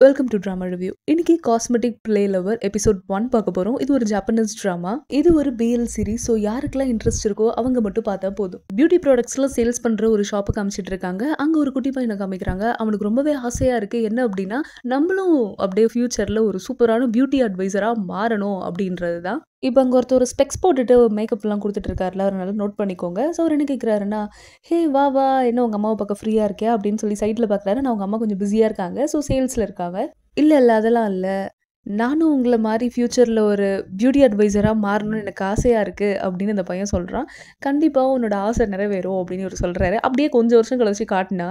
Welcome to drama review. இன்னைக்கு cosmetic play lower episode 1 பார்க்க போறோம். இது ஒரு ஜாப்பனீஸ் ட்ராமா. இது ஒரு பிஎல் சீரிஸ். ஸோ யாருக்கெல்லாம் இன்ட்ரெஸ்ட் இருக்கோ அவங்க மட்டும் பார்த்தா போதும். பியூட்டி ப்ராடக்ட்ஸ்லாம் சேல்ஸ் பண்ற ஒரு ஷாப்பை காமிச்சிட்டு இருக்காங்க. அங்க ஒரு குட்டி பையனை காமிக்கிறாங்க. அவனுக்கு ரொம்பவே ஆசையா இருக்கு. என்ன அப்படின்னா, நம்மளும் அப்படியே ஃபியூச்சர்ல ஒரு சூப்பரான பியூட்டி அட்வைசரா மாறணும் அப்படின்றது தான். இப்போ அங்கே ஒருத்தர் ஸ்பெக்ஸ் போட்டுட்டு மேக்கப்லாம் கொடுத்துட்டு இருக்காருல, அவர் நல்லா நோட் பண்ணிக்கோங்க. ஸோ அவர் என்ன கேட்குறாருன்னா, ஹே வா வா, என்ன உங்கள் அம்மாவை பார்க்க ஃப்ரீயாக இருக்கே அப்படின்னு சொல்லி சைட்டில் பார்க்குறாரு. நான் அவங்க அம்மா கொஞ்சம் பிஸியாக இருக்காங்க, ஸோ சேல்ஸில் இருக்காங்க. இல்லை அதெல்லாம் இல்லை, நானும் உங்களை மாதிரி ஃப்யூச்சரில் ஒரு பியூட்டி அட்வைசராக மாறணும்னு எனக்கு ஆசையாக இருக்குது அப்படின்னு அந்த பையன் சொல்கிறான். கண்டிப்பாக உன்னோட ஆசை நிறைவேறும் அப்படின்னு இவர் சொல்கிறாரு. அப்படியே கொஞ்சம் வருஷம் கழிச்சு காட்டினா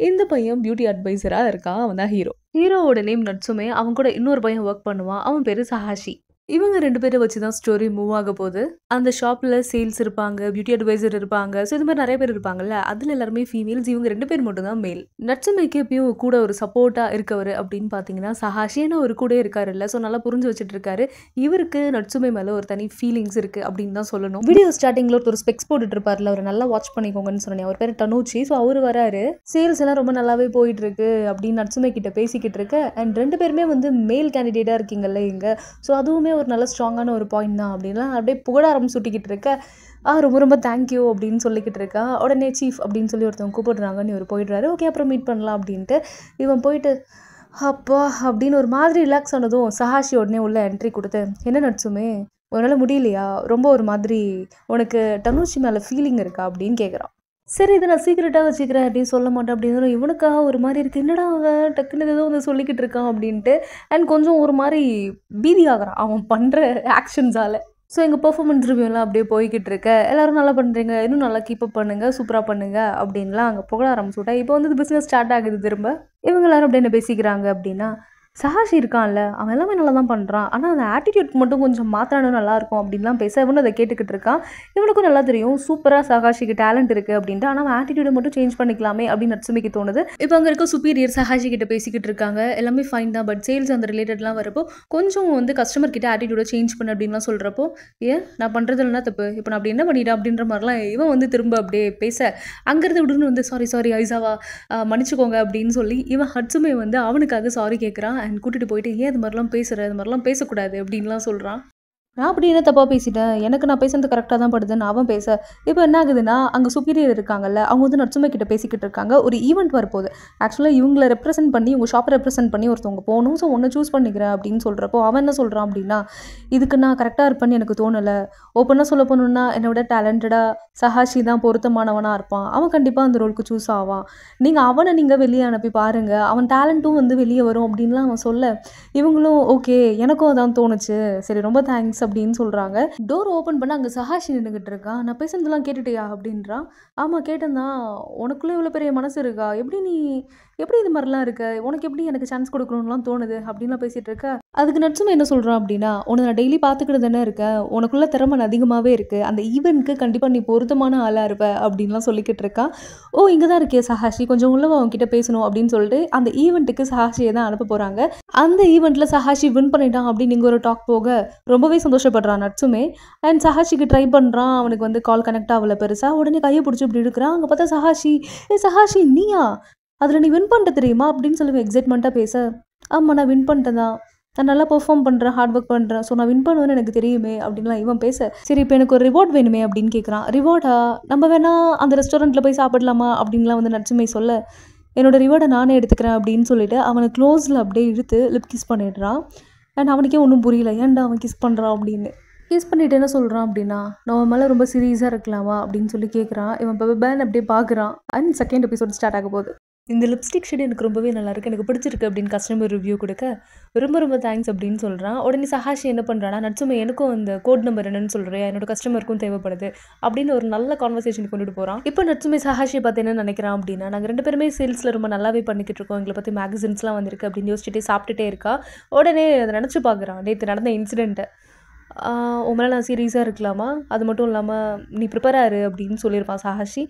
இந்த பையன் பியூட்டி அட்வைசராக இருக்கான். அவன் தான் ஹீரோவோட நேம் நட்சுமே. அவன் கூட இன்னொரு பையன் ஒர்க் பண்ணுவான். அவன் பேர் சஹாஷி. இவங்க 2 பேரை வச்சு தான் ஸ்டோரி மூவ் ஆக போகுது. அந்த ஷாப்பில் சேல்ஸ் இருப்பாங்க, பியூட்டி அட்வைசர் இருப்பாங்க. ஸோ இது மாதிரி நிறைய பேர் இருப்பாங்கல்ல, அதில் எல்லாருமே ஃபீமேல்ஸ். இவங்க 2 பேர் மட்டும் தான் மேல். நட்சுமைக்கு எப்பயும் கூட ஒரு சப்போர்ட்டாக இருக்கவர் அப்படின்னு பார்த்தீங்கன்னா சஹாஷி. ஏன்னா ஒரு கூட இருக்காரு இல்லை, ஸோ நல்லா புரிஞ்சு வச்சுட்டு இருக்காரு. இவருக்கு நட்சுமை மேலே ஒரு தனி ஃபீலிங்ஸ் இருக்குது அப்படின்னு தான் சொல்லணும். வீடியோ ஸ்டார்டிங்கில் ஒரு ஸ்பெக்ஸ் போட்டுட்டு இருப்பார்ல, அவர் நல்லா வாட்ச் பண்ணிக்கோங்கன்னு சொன்னேன். அவர் பேர் டனூச்சி. ஸோ அவர் வராரு. சேல்ஸ் எல்லாம் ரொம்ப நல்லாவே போயிட்டு இருக்கு அப்படின்னு நட்சுமை கிட்ட பேசிக்கிட்டு இருக்க. அண்ட் 2 பேருமே வந்து மேல் கேண்டிடேட்டாக இருக்கீங்கல்ல இங்கே. ஸோ அதுவுமே ஒரு நல்ல ஸ்ட்ராங்கான ஒரு பாயிண்ட் தான் அப்படின்லாம் அப்படியே புகழாரம் சுட்டிக்கிட்டு இருக்க. ரொம்ப ரொம்ப தேங்க்யூ அப்படின்னு சொல்லிக்கிட்டு இருக்கா. உடனே சீஃப் அப்படின்னு சொல்லி ஒருத்தவங்க கூப்பிடுறாங்கன்னு இவர் போயிடுறாரு. ஓகே அப்புறம் மீட் பண்ணலாம் அப்படின்ட்டு இவன் போயிட்டு அப்பா அப்படின்னு ஒரு மாதிரி ரிலாக்ஸ் ஆனதும் சஹாஷி உடனே உள்ள என்ட்ரி கொடுத்து, என்ன நட்சுமே உன்னால் முடியலையா, ரொம்ப ஒரு மாதிரி உனக்கு டனூச்சி மேலே ஃபீலிங் இருக்கா அப்படின்னு கேட்குறான். சரி இதை நான் சீக்கிரட்டாக வச்சுக்கிறேன் அப்படின்னு சொல்ல மாட்டேன் அப்படின்னு இவனுக்காக ஒரு மாதிரி இருக்குது. என்னடா அவன் டக்குன்னு ஏதோ வந்து சொல்லிக்கிட்டு இருக்கான் அப்படின்ட்டு. அண்ட் கொஞ்சம் ஒரு மாதிரி பீதி ஆகிறான் அவன் பண்ணுற ஆக்ஷன்ஸால். ஸோ எங்கள் பெர்ஃபார்மன்ஸ் ரிவ்யூலாம் அப்படியே போய்கிட்டு இருக்க. எல்லோரும் நல்லா பண்ணுறீங்க, இன்னும் நல்லா கீப்பப் பண்ணுங்கள், சூப்பராக பண்ணுங்கள் அப்படின்லாம் அங்கே புகழ ஆரம்பிச்சுட்டேன். இப்போ வந்து பிஸ்னஸ் ஸ்டார்ட் ஆகுது திரும்ப. இவங்க எல்லாரும் அப்படி என்ன பேசிக்கிறாங்க அப்படின்னா, சஹாஷி இருக்கான்ல, அவன் எல்லாமே நல்லா தான் பண்ணுறான், ஆனால் அந்த ஆட்டிடியூட் மட்டும் கொஞ்சம் மாற்றினாலும் நல்லாயிருக்கும் அப்படின்லாம் பேச இவனு அதை கேட்டுக்கிட்டு இருக்கான். இவனுக்கும் நல்லா தெரியும் சூப்பராக சஹாஷிக்கு டேலண்ட் இருக்குது அப்படின்ட்டு. ஆனால் அவன் ஆட்டிடியூடை மட்டும் சேஞ்ச் பண்ணிக்கலாமே அப்படின்னு நட்சுமிக்கு தோணுது. இப்போ அங்கே இருக்க சுப்பீரியர் சஹாஷி கிட்ட பேசிக்கிட்டு இருக்காங்க. எல்லாமே ஃபைன் தான், பட் சேல்ஸ் அந்த ரிலேட்டட்லாம் வரப்போ கொஞ்சம் வந்து கஸ்டமர் கிட்ட ஆட்டிடியூடை சேஞ்ச் பண்ணு அப்படின்லாம் சொல்கிறப்போ, ஏன் நான் பண்ணுறதுலனா தப்பு, இப்போ நான் அப்படி என்ன பண்ணிட்டேன் அப்படின்ற மாதிரிலாம் இவன் வந்து திரும்ப அப்படியே பேச, அங்கேருந்து விடுன்னு வந்து சாரி ஐசாவா மன்னிச்சுக்கோங்க அப்படின்னு சொல்லி இவன் ஹட்சுமே வந்து அவனுக்காக சாரி கேட்குறான். அண்ட் கூட்டிகிட்டு போயிட்டு, ஏன் இது மாதிரிலாம் பேசுகிற, இது மாதிரிலாம் பேசக்கூடாது அப்படின்லாம் சொல்கிறான். நான் அப்படி என்ன தப்பாக பேசிட்டேன், எனக்கு நான் பேசுறது கரெக்டாக தான் படுதுன்னு அவன் பேச, இப்போ என்ன ஆகுதுன்னா அங்கே சுப்பீரியர் இருக்காங்கல்ல, அவங்க வந்து நட்சுமை கிட்ட பேசிக்கிட்டு இருக்காங்க. ஒரு ஈவெண்ட் வரப்போகுது. ஆக்சுவலாக இவங்களை ரெப்ரசென்ட் பண்ணி, உங்கள் ஷாப்பை ரெப்ரசென்ட் பண்ணி ஒருத்தவங்க போகணும். ஸோ ஒன்று சூஸ் பண்ணிக்கிறேன் அப்படின்னு சொல்கிறப்போ அவன் என்ன சொல்கிறான் அப்படின்னா, இதுக்கு நான் கரெக்டாக இருப்பேன்னு எனக்கு தோணலை. ஓப்பனாக சொல்ல போகணுன்னா என்னை விட டேலண்டடாக சஹாஷி தான் பொருத்தமானவனாக இருப்பான். அவன் கண்டிப்பாக அந்த ரோலுக்கு சூஸ் ஆவான். நீங்கள் வெளியே அனுப்பி பாருங்கள், அவன் டேலண்ட்டும் வந்து வெளியே வரும் அப்படின்லாம் அவன் சொல்ல, இவங்களும் ஓகே எனக்கும் அதான் தோணுச்சு, சரி ரொம்ப தேங்க்ஸ் அப்படின்னு சொல்கிறாங்க. டோர் ஓப்பன் பண்ண அங்கே சஹாஷி நின்றுக்கிட்டு இருக்கான். நான் பேசுனதெல்லாம் கேட்டுட்டியா அப்படின்றான். ஆமாம் கேட்டேன்தான், உனக்குள்ளே இவ்வளோ பெரிய மனசு இருக்கா, எப்படி இது மாதிரிலாம் இருக்க, உனக்கு எப்படி எனக்கு சான்ஸ் கொடுக்கணும்லாம் தோணுது அப்படின்லாம் பேசிகிட்டு இருக்க. அதுக்கு நட்சுமை என்ன சொல்கிறான் அப்படின்னா, உன்னை நான் டெய்லி பார்த்துக்கிட்டு தானே இருக்கேன், உனக்குள்ள திறமை அதிகமாகவே இருக்குது, அந்த ஈவெண்ட்க்கு கண்டிப்பாக நீ பொருத்தமான ஆளாக இருப்ப அப்படின்லாம் சொல்லிக்கிட்டு இருக்கான். ஓ இங்கே தான் இருக்கே சஹாஷி, கொஞ்சம் உள்ளவா அவன்கிட்ட பேசணும் அப்படின்னு சொல்லிட்டு அந்த ஈவெண்ட்டுக்கு சஹாஷியை தான் அனுப்ப போகிறாங்க. அந்த ஈவெண்ட்டில் சஹாஷி வின் பண்ணிட்டான் அப்படின்னு இங்கே ஒரு டாக் போக ரொம்பவே சந்தோஷப்படுறான் நட்சுமே. அண்ட் சஹாஷிக்கு ட்ரை பண்ணுறான். அவனுக்கு வந்து கால் கனெக்ட் ஆகல பெருசாக. உடனே கையை பிடிச்சி இப்படி இருக்கிறான். அங்கே பார்த்தா சஹாஷி நீயா, அதில் நீ வின் பண்ணிட்ட தெரியுமா அப்படின்னு சொல்லி எக்ஸைட்மெண்ட்டாக பேச, ஆமாம் நான் வின் பண்ணிட்டேன் தான், நான் நல்லா பெர்ஃபார்ம் பண்ணுறேன், ஹார்ட் ஒர்க் பண்ணுறேன், ஸோ நான் வின் பண்ணுவேன்னு எனக்கு தெரியுமே அப்படின்லாம் இவன் பேச, சரி இப்போ எனக்கு ஒரு ரிவார்ட் வேணுமே அப்படின்னு கேட்குறான். ரிவார்டா, நம்ம வேணா அந்த ரெஸ்டாரண்ட்டில் போய் சாப்பிடலாமா அப்படின்லாம் வந்து நட்சுமை சொல்ல, என்னோடய ரிவார்டை நானே எடுத்துக்கிறேன் அப்படின்னு சொல்லிட்டு அவனை க்ளோஸில் அப்படியே இழுத்து லிப் கிஸ் பண்ணிடுறான். அண்ட் அவனுக்கே ஒன்றும் புரியல, ஏன்டா அவன் கிஸ் பண்ணுறான் அப்படின்னு. கிஸ் பண்ணிட்டு என்ன சொல்கிறான் அப்படின்னா, நான் மேலே ரொம்ப சீரியஸாக இருக்கலாமா அப்படின்னு சொல்லி கேட்குறான். இவன் பேன் அப்படியே பார்க்குறான். அண்ட் செகண்ட் எபிசோட் ஸ்டார்ட் ஆக போகுது. இந்த லிப்ஸ்டிக் ஷேட் எனக்கு ரொம்பவே நல்லாயிருக்கு, எனக்கு பிடிச்சிருக்கு அப்படின்னு கஸ்டமர் ரிவ்யூ கொடுக்க, ரொம்ப தேங்க்ஸ் அப்படின்னு சொல்கிறான். உடனே சஹாஷி என்ன பண்ணுறான்னா, நட்சுமை எனக்கும் அந்த கோட் நம்பர் என்னன்னு சொல்கிறேன், என்னோட கஸ்டமருக்கும் தேவைப்படுது அப்படின்னு ஒரு நல்ல கான்வர்சேஷன் கொண்டுட்டு போகிறான். இப்போ நட்சுமை சஹாஷியை பார்த்து என்ன நினைக்கிறான் அப்படின்னா, நாங்கள் 2 பேருமே சேல்ஸில் ரொம்ப நல்லாவே பண்ணிக்கிட்டு இருக்கோம், எங்களை பற்றி மேகசின்ஸ்லாம் வந்திருக்கு அப்படின்னு யோசிச்சுட்டே சாப்பிட்டுட்டே இருக்கா. உடனே அதை நினச்சி பார்க்குறான், நேற்று நடந்த இன்சிடெண்ட்டை. உன் மேலே நான் சீரியஸாக இருக்கலாமா, அது மட்டும் இல்லாமல் நீ ப்ரிப்பேராக இரு அப்படின்னு சொல்லியிருப்பான் சஹாஷி.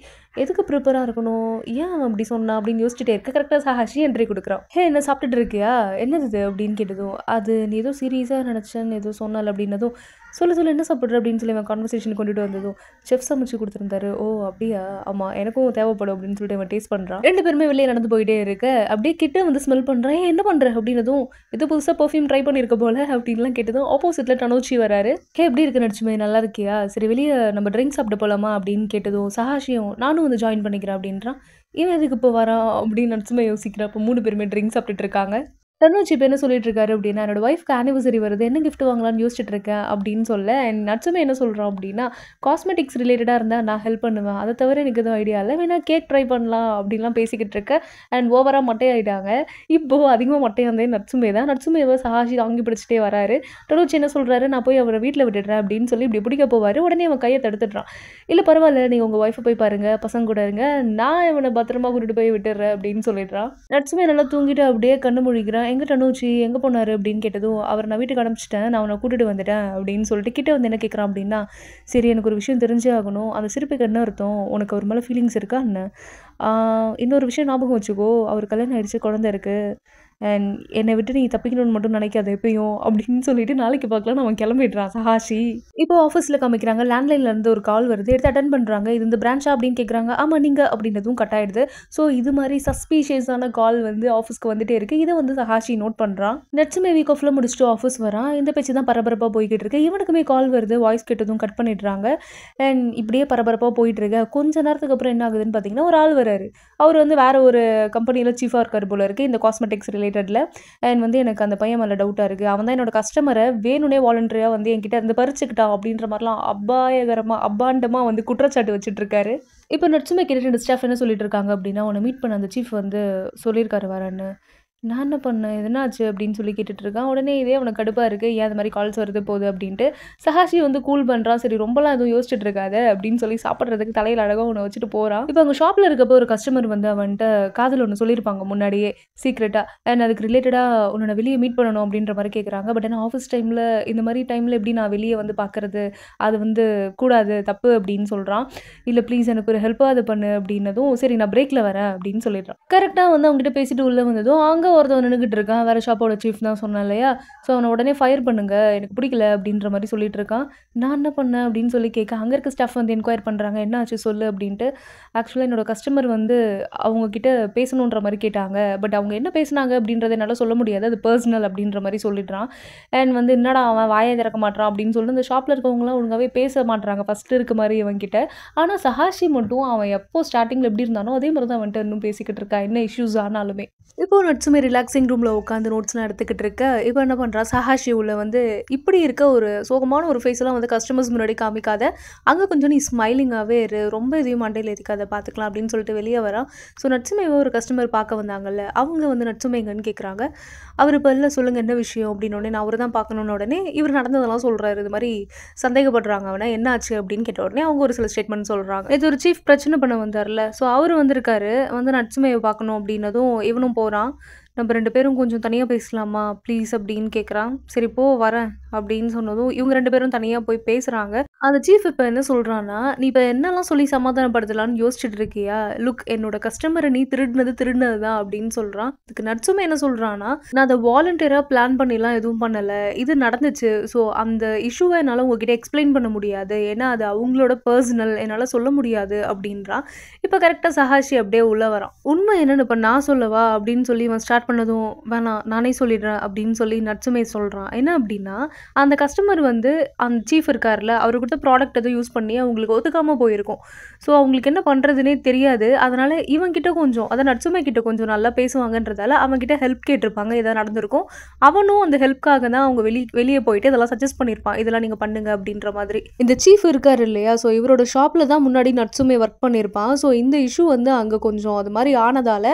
எதுக்கு ப்ரிப்பேராக இருக்கணும், ஏன் அவன் அப்படி சொன்னான் அப்படின்னு யோசிச்சுட்டே இருக்க. கரெக்டாக சஹாஷி என்ட்ரி கொடுக்குறான். என்ன சாப்பிட்டுட்டு இருக்கியா, என்னது இது அப்படின்னு கேட்டதும், அது நீ ஏதோ சீரியஸாக நினச்சேன்னு ஏதோ சொன்னால அப்படின்னதும், சொல்ல என்ன சாப்பிட்ற அப்படின்னு சொல்லி அவன் கான்வர்சேஷன் கொண்டுட்டு வந்ததும் செஃப் சமைச்சு கொடுத்துருந்தாரு. ஓ அப்படியா, ஆமாம் எனக்கும் தேவைப்படும் அப்படின்னு சொல்லிட்டு அவன் டேஸ்ட் பண்ணுறான். 2 பேருமே வெளியே நடந்து போயிட்டே இருக்க அப்படியே கிட்ட வந்து ஸ்மெல் பண்ணுறான். என்ன பண்ணுற அப்படின்னதும் இது புதுசாக பர்ஃப்யூம் ட்ரை பண்ணியிருக்க போல அப்படின்லாம் கேட்டதும் ஆப்போசிட்டில் டனோச்சி வராரு. எப்படி இருக்கு நடிச்சுமே, நல்லா இருக்கியா, சரி வெளியே நம்ம ட்ரிங்க் சாப்பிட போகலாமா அப்படின்னு கேட்டதும் சஹாஷியும் நானும் வந்து ஜாயின் பண்ணிக்கிறேன் அப்படின்றான். இவன் எதுக்கு இப்போ வரான் அப்படின்னு நடிச்சுமே யோசிக்கிறேன். அப்போ 3 பேருமே ட்ரிங்க் சாப்பிட்டுட்டு இருக்காங்க. தனுஷ் இப்போ என்ன சொல்லிட்டு இருக்காரு அப்படின்னா, என்னோட ஒய்ஃப்க்கு ஆனிவர்சரி வருது, என்ன கிஃப்ட் வாங்கலாம்னு யோசிச்சுட்டு இருக்கேன் அப்படின்னு சொல்ல, அண்ட் நட்சுமே என்ன சொல்கிறான் அப்படின்னா, காஸ்மெட்டிக்ஸ் ரிலேட்டடாக இருந்தால் நான் ஹெல்ப் பண்ணுவேன், அதை தவிர எனக்கு எதுவும் ஐடியா இல்லை, வேணா கேக் ட்ரை பண்ணலாம் அப்படின்லாம் பேசிக்கிட்டு இருக்கேன். அண்ட் ஓவராக மட்டையாயிட்டாங்க. இப்போது அதிகமாக மட்டையாந்தே நட்சுமே தான். நட்சுமேவை சஹாஷி தாங்கி பிடிச்சிட்டே வராரு. தனுஷ் என்ன சொல்கிறாரு, நான் போய் அவரை வீட்டில் விட்டுடுறேன் அப்படின்னு சொல்லி இப்படி பிடிக்க போவார். உடனே அவன் கையை தடுத்துடுறான். இல்லை பரவாயில்ல, நீங்கள் உங்கள் ஒய்ஃபை போய் பாருங்கள், பசங்க கூட இருங்க, நான் இவனை பத்திரமா கூட்டிட்டு போய் விட்டுடுறேன் அப்படின்னு சொல்லிடுறான். நட்சுமே நல்லா தூங்கிட்டு அப்படியே கண்ணு முழிக்கிறான். எங்கே டனோச்சி எங்கே போனார் அப்படின்னு கேட்டதும், அவர் நான் வீட்டுக்கு அனுப்பிச்சிட்டேன், நான் அவனை கூட்டிட்டு வந்துட்டேன் அப்படின்னு சொல்லிட்டு கிட்ட வந்து என்ன கேட்குறான் அப்படின்னா, சரி எனக்கு ஒரு விஷயம் தெரிஞ்சே ஆகணும், அந்த சிரிப்புக்கு என்ன அர்த்தம், உனக்கு அவர் மேலே ஃபீலிங்ஸ் இருக்கா என்ன, இன்னொரு விஷயம் ஞாபகம் வச்சுக்கோ, அவர் கல்யாணம் ஆயிடுச்சு, குழந்தை இருக்குது, அண்ட் என்னை விட்டு நீ தப்பிக்கணும்னு மட்டும் நினைக்காத எப்பயும் அப்படின்னு சொல்லிட்டு நாளைக்கு பார்க்கலாம் அவன் கிளம்பிடுறான் சஹாஷி. இப்போ ஆஃபீஸில் காமிக்கிறாங்க. லேண்ட்லைனில் இருந்து ஒரு கால் வருது, எடுத்து அட்டன் பண்ணுறாங்க. இது இந்த பிரான்ச்சா அப்படின்னு கேட்குறாங்க. ஆமாம் நீங்கள் அப்படின்றதும் கட் ஆயிடுது. ஸோ இது மாதிரி சஸ்பீஷியஸான கால் வந்து ஆஃபீஸ்க்கு வந்துட்டே இருக்குது. இதை வந்து சஹாஷி நோட் பண்ணுறான். நெட்ஸுமே வீக் ஆஃபில் முடிச்சுட்டு ஆஃபீஸ் வரான். இந்த பேச்சு தான் பரபரப்பாக போய்கிட்டு இருக்கு. இவனுக்குமே கால் வருது, வாய்ஸ் கேட்டதும் கட் பண்ணிடுறாங்க. அண்ட் இப்படியே பரபரப்பாக போயிட்டு இருக்கு. கொஞ்ச நேரத்துக்கு அப்புறம் என்ன ஆகுதுன்னு பார்த்தீங்கன்னா, ஒரு ஆள் வராரு. அவர் வந்து வேற ஒரு கம்பெனியில் சீஃபாக இருக்கார் போல இருக்குது, இந்த காஸ்மெட்டிக்ஸ் ரிலேட்டடில். அண்ட் வந்து எனக்கு அந்த பையன் மேலே டவுட்டாக இருக்குது, அவன் தான் என்னோட கஸ்டமரை வேணுனே வாலண்டரியாக வந்து என்கிட்ட இருந்து பறிச்சுக்கிட்டான் அப்படின்ற மாதிரிலாம் அபாண்டமாக வந்து குற்றச்சாட்டு வச்சுட்டு இருக்காரு. இப்போ நட்சுமே கேட்டுட்டு ஸ்டாஃப் என்ன சொல்லிட்டு இருக்காங்க அப்படின்னா, உன்னை மீட் பண்ண அந்த சீஃப் வந்து சொல்லியிருக்காரு வரேன்னு. நான் என்ன பண்ணேன், எதனாச்சு அப்படின்னு சொல்லி கேட்டுட்டு இருக்கான். உடனே இதே அவனுக்கு கடுப்பாக இருக்குது, ஏன் அந்த மாதிரி கால்ஸ் வருது போகுது அப்படின்ட்டு. சஹாஷி வந்து கூல் பண்ணுறான். சரி ரொம்பலாம் எதுவும் யோசிச்சுட்டு இருக்காத அப்படின்னு சொல்லி சாப்பிட்றதுக்கு தலையில் அழகாக ஒன்று வச்சுட்டு போகிறான். இப்போ அவங்க ஷாப்பில் இருக்கப்போ ஒரு கஸ்டமர் வந்து அவன்கிட்ட காதில் ஒன்று சொல்லியிருப்பாங்க முன்னாடியே சீக்ரெட்டாக, அண்ட் அதுக்கு ரிலேட்டடாக உன்னை வெளியே மீட் பண்ணணும் அப்படின்ற மாதிரி கேட்குறாங்க. பட் ஆனால் ஆஃபீஸ் டைமில் இந்த மாதிரி டைமில் எப்படி நான் வெளியே வந்து பார்க்குறது, அது வந்து கூடாது, தப்பு அப்படின்னு சொல்கிறான். இல்லை ப்ளீஸ் எனக்கு ஒரு ஹெல்ப்பாக அது பண்ணு அப்படின்னதும், சரி நான் பிரேக்கில் வரேன் அப்படின்னு சொல்லிடுறான். கரெக்டாக வந்து அவங்ககிட்ட பேசிட்டு உள்ளே வந்ததும் அங்கே ஒருத்தவன் நின்றுக்கிட்டு இருக்கான். வேறு ஷாப்போட சீஃப் தான் சொன்னேன் இல்லையா, ஸோ அவனை உடனே ஃபயர் பண்ணுங்க, எனக்கு பிடிக்கல அப்படின்ற மாதிரி சொல்லிட்டு இருக்கான். நான் என்ன பண்ணேன் அப்படின்னு சொல்லி கேட்க, அங்கே இருக்க ஸ்டாஃப் வந்து என்கொயர் பண்ணுறாங்க, என்ன ஆச்சு சொல்லு அப்படின்ட்டு. ஆக்சுவலாக என்னோட கஸ்டமர் வந்து அவங்கக்கிட்ட பேசணுன்ற மாதிரி கேட்டாங்க, பட் அவங்க என்ன பேசினாங்க அப்படின்றத என்னால் சொல்ல முடியாது, அது பர்சனல் அப்படின்ற மாதிரி சொல்லிடுறான். அண்ட் வந்து என்னடா அவன் வாயை திறக்க மாட்டான் அப்படின்னு சொல்லிட்டு இந்த ஷாப்பில் இருக்கவங்களாம் ஒழுங்காகவே பேச மாட்டாங்க ஃபஸ்ட்டு இருக்க மாதிரி அவன்கிட்ட. ஆனால் சஹாஷி மட்டும் அவன் எப்போ ஸ்டார்டிங்கில் எப்படி இருந்தானோ அதே மாதிரி தான் அவன்கிட்ட இன்னும் பேசிக்கிட்டு இருக்கா, என்ன இஷ்யூஸ் ஆனாலுமே. இப்போ நட்சுமே ரிலாக்ஸிங் ரூமில் உட்காந்து நோட்ஸ்லாம் எடுத்துக்கிட்டு இருக்க, இப்போ என்ன பண்ணுறா, சஹாஷி உள்ள வந்து இப்படி இருக்க ஒரு சோகமான ஒரு ஃபேஸ்லாம் வந்து கஸ்டமர்ஸ் முன்னாடி காமிக்காத, அங்கே கொஞ்சம் நீ ஸ்மைலிங்காகவே இரு, ரொம்ப எதையும் மண்டையில் ஏற்றிக்காத, பார்த்துக்கலாம் அப்படின்னு சொல்லிட்டு வெளியே வரான். ஸோ நட்சுமேவை ஒரு கஸ்டமர் பார்க்க வந்தாங்கல்ல, அவங்க வந்து நட்சுமே எங்கன்னு கேட்குறாங்க. அவர் இப்போ இல்லை சொல்லுங்கள் என்ன விஷயம் அப்படின்னோடனே, நான் அவரை தான் பார்க்கணுன்னு உடனே இவர் நடந்ததெல்லாம் சொல்கிறாரு. இது மாதிரி சந்தேகப்படுறாங்க அவனை, என்ன ஆச்சு அப்படின்னு கேட்ட உடனே அவங்க ஒரு சில ஸ்டேட்மெண்ட் சொல்கிறாங்க. இது ஒரு சீஃப் பிரச்சனை பண்ண வந்தார்ல, ஸோ அவர் வந்திருக்காரு, வந்து நட்சுமேவை பார்க்கணும் அப்படின்னதும் இவனும் போகிறான். நம்ம 2 பேரும் கொஞ்சம் தனியாக பேசலாமா ப்ளீஸ் அப்படின்னு கேட்குறான். சரி போ வரேன் அப்படின்னு சொன்னதும் இவங்க 2 பேரும் தனியாக போய் பேசுகிறாங்க. அந்த சீஃப் இப்போ என்ன சொல்கிறான்னா, நீ இப்போ என்னெல்லாம் சொல்லி சமாதானப்படுத்தலான்னு யோசிச்சுட்டு இருக்கியா, லுக் என்னோட கஸ்டமரை நீ திருடினது தான் அப்படின்னு சொல்கிறான். இதுக்கு நட்சுமே என்ன சொல்கிறான்னா, நான் அதை வாலண்டியராக பிளான் பண்ணிலாம் எதுவும் பண்ணலை, இது நடந்துச்சு, ஸோ அந்த இஷ்யூவை என்னால் உங்ககிட்ட எக்ஸ்பிளைன் பண்ண முடியாது, ஏன்னா அது அவங்களோட பர்சனல், என்னால் சொல்ல முடியாது அப்படின்றான். இப்போ கரெக்டாக சஹாஷி அப்படியே உள்ளே வரான். உண்மை என்னென்னு இப்போ நான் சொல்லவா அப்படின்னு சொல்லி இவன் ஸ்டார்ட் பண்ணதும், வேணாம் நானே சொல்லிடுறேன் அப்படின்னு சொல்லி நட்சுமே சொல்கிறான். என்ன அப்படின்னா, அந்த கஸ்டமர் வந்து அந்த சீஃப் இருக்கார்ல, அவர் கொடுத்த ப்ராடக்ட் எதுவும் யூஸ் பண்ணி அவங்களுக்கு ஒத்துக்காமல் போயிருக்கும். ஸோ அவங்களுக்கு என்ன பண்ணுறதுனே தெரியாது. அதனால் இவன்கிட்ட கொஞ்சம், அதான் நட்சுமே கிட்ட கொஞ்சம் நல்லா பேசுவாங்கன்றதால அவன்கிட்ட ஹெல்ப் கேட்டிருப்பாங்க, எதாவது நடந்திருக்கும். அவனும் அந்த ஹெல்ப்காக தான் அவங்க வெளியே போயிட்டு இதெல்லாம் சஜஸ்ட் பண்ணியிருப்பான், இதெல்லாம் நீங்கள் பண்ணுங்க அப்படின்ற மாதிரி. இந்த சீஃப் இருக்கார் இல்லையா, ஸோ இவரோட ஷாப்பில் தான் முன்னாடி நட்சுமே ஒர்க் பண்ணியிருப்பான். ஸோ இந்த இஷ்யூ வந்து அங்கே கொஞ்சம் அது மாதிரி ஆனதால்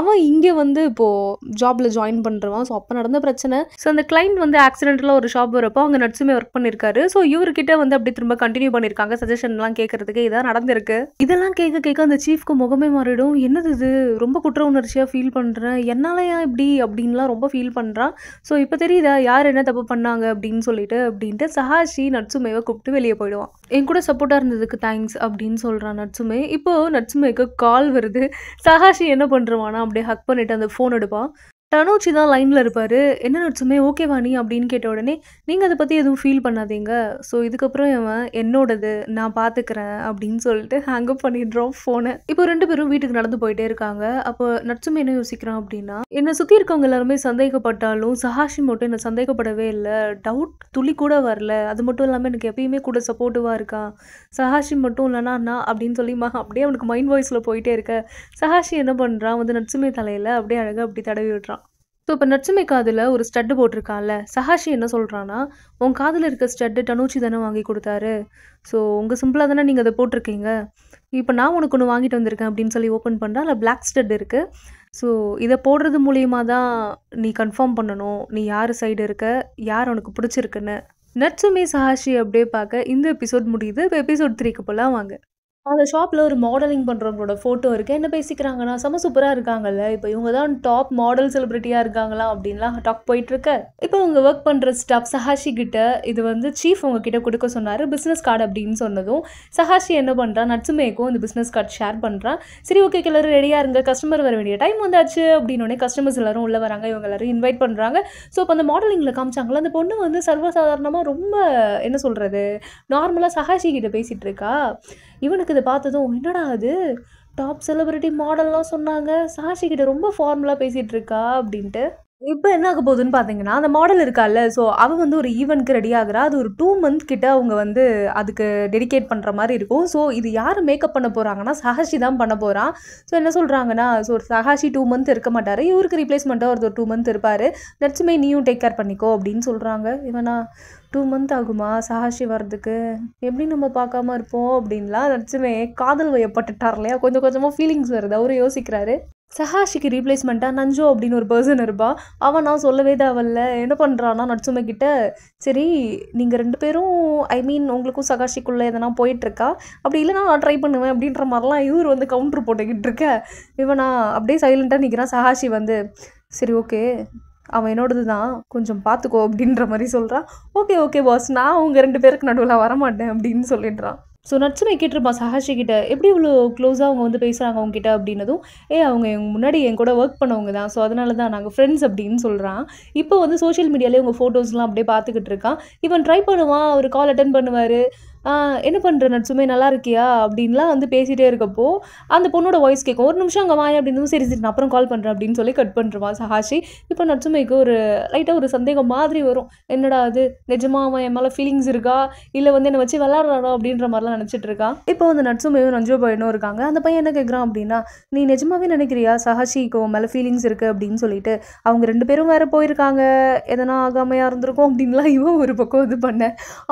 அவன் இங்கே வந்து இப்போது ஜாபில் ஜாயின் பண்ணுறான். ஸோ அப்போ நடந்த பிரச்சனை. ஸோ அந்த கிளைண்ட் வந்து ஆக்சிடென்டலாக ஒரு ஷாப் வரப்போ அங்கே நட்சுமே ஒர்க் பண்ணியிருக்காரு. ஸோ இவர்கிட்ட வந்து அப்படி திரும்ப கண்டினியூ பண்ணியிருக்காங்க சஜஷன்லாம் கேட்கறதுக்கு. இதான் நடந்திருக்கு. இதெல்லாம் கேட்க அந்த சீஃப்க்கு முகமே மாறிடும். என்னது இது, ரொம்ப குற்ற உணர்ச்சியாக ஃபீல் பண்ணுறேன், என்னாலயா இப்படி அப்படின்லாம் ரொம்ப ஃபீல் பண்ணுறான். ஸோ இப்போ தெரியுதா யார் என்ன தப்பு பண்ணாங்க அப்படின்னு அப்படின்ட்டு சஹாஷி நட்சுமேவை கூப்பிட்டு வெளியே போயிடுவான். என் கூட சப்போர்ட்டாக இருந்ததுக்கு தேங்க்ஸ் அப்படின்னு சொல்கிறான் நட்சுமே. இப்போது நட்சுமேக்கு கால் வருது. சஹாஷி என்ன பண்ணுறான்னா அப்படியே ஹக் பண்ணிட்டு அந்த ஃபோன் எடுப்பான். தனுச்சி தான் லைன்ல இருப்பாரு. "என்ன நட்சுமே ஓகேவா நீ?" அப்படின்னு கேட்ட உடனே, "நீங்க அத பத்தி எதுவும் ஃபீல் பண்ணாதீங்க. ஸோ இதுக்கப்புறம் இவன் என்னோடது. நான் பார்த்துக்கிறேன்." அப்படின்னு சொல்லிட்டு ஹேங் அப் பண்ணிடுறோம் ஃபோன. இப்போ 2 பேரும் வீட்டுக்கு நடந்து போயிட்டே இருக்காங்க. அப்போ நட்சுமே என்ன யோசிக்கிறான் அப்படின்னா, என்ன சுத்தி இருக்கவங்க எல்லாருமே சந்தேகப்பட்டாலும், சஹாஷி மட்டும் என்ன சந்தேகப்படவே இல்ல. டவுட் துளி கூட வரல. அது மட்டும் இல்லாம எனக்கு எப்பயுமே கூட சப்போர்ட்டிவா இருக்கான். சஹாஷி மட்டும் இல்லன்னா நான் அப்படின்னு சொல்லி அப்படியே அவனுக்கு மைண்ட் வாய்ஸ்ல போயிட்டே இருக்க, சஹாஷி என்ன பண்றான் வந்து நட்சுமே தலையில அப்படியே அழகா அப்படி தடவி விடுறான். ஸோ இப்போ நட்சுமே காதுல ஒரு ஸ்டட்டு போட்டிருக்கான்ல, சஹாஷி என்ன சொல்றான்னா, "உன் காதுல இருக்க ஸ்டட்டு தனுச்சி தானே வாங்கி குடுத்தாரு. ஸோ உங்க சிம்பிளா தானே நீங்க அத போட்டிருக்கீங்க. இப்போ நான் உனக்கு ஒண்ணு வாங்கிட்டு வந்திருக்கேன்." அப்படின்னு சொல்லி ஓப்பன் பண்றா. அதில பிளாக் ஸ்டட் இருக்கு. ஸோ இத போடுறது மூலியமா தான் நீ கன்ஃபார்ம் பண்ணணும். நீ யார் சைடு இருக்க, யார் உனக்கு பிடிச்சிருக்குன்னு. நட்சுமே சஹாஷி அப்படியே பார்க்க இந்த எபிசோட் முடியுது. இப்போ எபிசோட் 3க்கு போலாம் வாங்க. அந்த ஷாப்ல ஒரு மாடலிங் பண்றவங்களோட ஃபோட்டோ இருக்கு. என்ன பேசிக்கிறாங்கன்னா, "செம சூப்பரா இருக்காங்கல்ல. இப்ப இவங்க தான் டாப் மாடல் செலிபிரிட்டியா இருக்காங்களாம்." அப்படின்லாம் டாக் போயிட்டுருக்கு. இப்போ அவங்க வொர்க் பண்ற ஸ்டாஃப் சஹாஷி கிட்ட இது வந்து சீஃப் உங்க கிட்ட குடுக்க சொன்னாரு. பிசினஸ் கார்டு அப்படின்னு சொன்னதும், சஹாஷி என்ன பண்றான், நட்சுமேக்கும் இந்த பிசினஸ் கார்டு ஷேர் பண்றான். "சரி ஓகே எல்லாரும் ரெடியா இருங்க. கஸ்டமர் வர வேண்டிய டைம் வந்தாச்சு." அப்படின்னோனே கஸ்டமர்ஸ் எல்லாரும் உள்ள வராங்க. இவங்க எல்லாரும் இன்வைட் பண்றாங்க. ஸோ அப்ப அந்த மாடலிங்ல காமிச்சாங்கல்ல, அந்த பொண்ணு வந்து சர்வசாதாரணமா ரொம்ப என்ன சொல்றது, நார்மலா சஹாஷி கிட்ட பேசிட்டு இருக்கா. இவனுக்கு இத பார்த்ததும், "என்னடா இது! டாப் செலிபிரிட்டி மாடல்லாம் சொன்னாங்க. சஹாஷி கிட்ட ரொம்ப ஃபார்மலா பேசிட்டு இருக்கா." அப்படின்ட்டு. இப்ப என்ன ஆக போகுதுன்னு பார்த்தீங்கன்னா, அந்த மாடல் இருக்கால்ல, ஸோ அவ வந்து ஒரு ஈவென்ட்க்கு ரெடி ஆகுறா. அது ஒரு 2 மந்த் கிட்ட அவங்க வந்து அதுக்கு டெடிகேட் பண்ற மாரி இருக்கும். ஸோ இது யாரு மேக்கப் பண்ண போறாங்கன்னா, சஹாஷி தான் பண்ண போறான். ஸோ என்ன சொல்றாங்கன்னா, ஸோ சஹாஷி 2 மந்த் இருக்க மாட்டாரு. இவருக்கு ரீப்ளேஸ்மெண்ட்டா ஒருத்தர் 2 மந்த் இருப்பாரு. நட்சுமே நீயும் டேக் கேர் பண்ணிக்கோ அப்படின்னு சொல்றாங்க. இவனா 2 மந்த் ஆகுமா சஹாஷி வர்றதுக்கு? எப்படி நம்ம பார்க்காம இருப்போம் அப்படின்லாம் நட்சுமே காதல் வயப்பட்டுட்டார் இல்லையா? கொஞ்சம் கொஞ்சமா ஃபீலிங்ஸ் வருது. அவரும் யோசிக்கிறாரு. சஹாஷிக்கு ரீப்ளேஸ்மெண்ட்டா நஞ்சோ அப்படின்னு ஒரு பெர்சன் இருப்பா. அவன் நான் சொல்லவே தேவையில்ல. என்ன பண்ணுறான்னா நட்சுமே கிட்ட, "சரி நீங்க 2 பேரும் ஐ மீன் உங்களுக்கும் சஹாஷிக்குள்ள எதனா போயிட்டுருக்கா? அப்படி இல்லைனா நான் ட்ரை பண்ணுவேன்." அப்படின்ற மாதிரிலாம் இவர் வந்து கவுண்டர் போட்டுக்கிட்டு இருக்க, இவனா அப்படியே சைலண்ட்டாக நிற்கிறான். சஹாஷி வந்து, "சரி ஓகே. அவன் என்னோடது தான். கொஞ்சம் பார்த்துக்கோ." அப்படின்ற மாரி சொல்றான். "Okay okay boss. நான் உங்க 2 பேருக்கு நடுவுல வரமாட்டேன்." அப்படின்னு சொல்லிடுறான். ஸோ நட்சுமே கேட்டிருப்பான் சஹாஷி கிட்ட, "எப்படி இவ்வளோ க்ளோஸா அவங்க வந்து பேசுகிறாங்க உங்ககிட்ட?" அப்படின்னதும், அவங்க முன்னாடி என் கூட ஒர்க் பண்ணவங்க தான். ஸோ அதனால தான் நாங்கள் ஃப்ரெண்ட்ஸ்." அப்படின்னு சொல்கிறான். இப்போ வந்து சோஷியல் மீடியாலேயே உங்கள் ஃபோட்டோஸ்லாம் அப்படியே பார்த்துக்கிட்டு இருக்கான். இவன் ட்ரை பண்ணுவான். அவர் கால் அட்டெண்ட் பண்ணுவார். "என்ன பண்ணுற நட்சுமே நல்லா இருக்கியா?" அப்படின்லாம் வந்து பேசிகிட்டே இருக்கப்போ, அந்த பொண்ணோட வாய்ஸ் கேட்கும். "ஒரு நிமிஷம் அங்கே வாயேன்." அப்படின்னதும், "சரி சரி நான் அப்புறம் கால் பண்ணுறேன்." அப்படின்னு சொல்லி கட் பண்ணிருவான் சஹாஷி. இப்போ நட்சுமேக்கு ஒரு லைட்டாக ஒரு சந்தேகம் மாதிரி வரும். என்னடா அது, நிஜமா அவன் என் மேலே ஃபீலிங்ஸ் இருக்கா, இல்லை வந்து என்னை வச்சு விளாட்றானோ அப்படின்ற மாதிரிலாம் நினச்சிட்டு இருக்கான். இப்போ வந்து நட்சுமேயும் நஞ்சோ பையனும் இருக்காங்க. அந்த பையன் என்ன கேட்குறான் அப்படின்னா, "நீ நிஜமாவே நினைக்கிறியா சஹாஷிக்கு உன் மேலே ஃபீலிங்ஸ் இருக்குது?" அப்படின்னு சொல்லிட்டு. "அவங்க 2 பேரும் வேற போயிருக்காங்க. எதனா ஆகாமையா இருந்திருக்கும்." அப்படின்லாம் இவன் ஒரு பக்கம் இது பண்ண,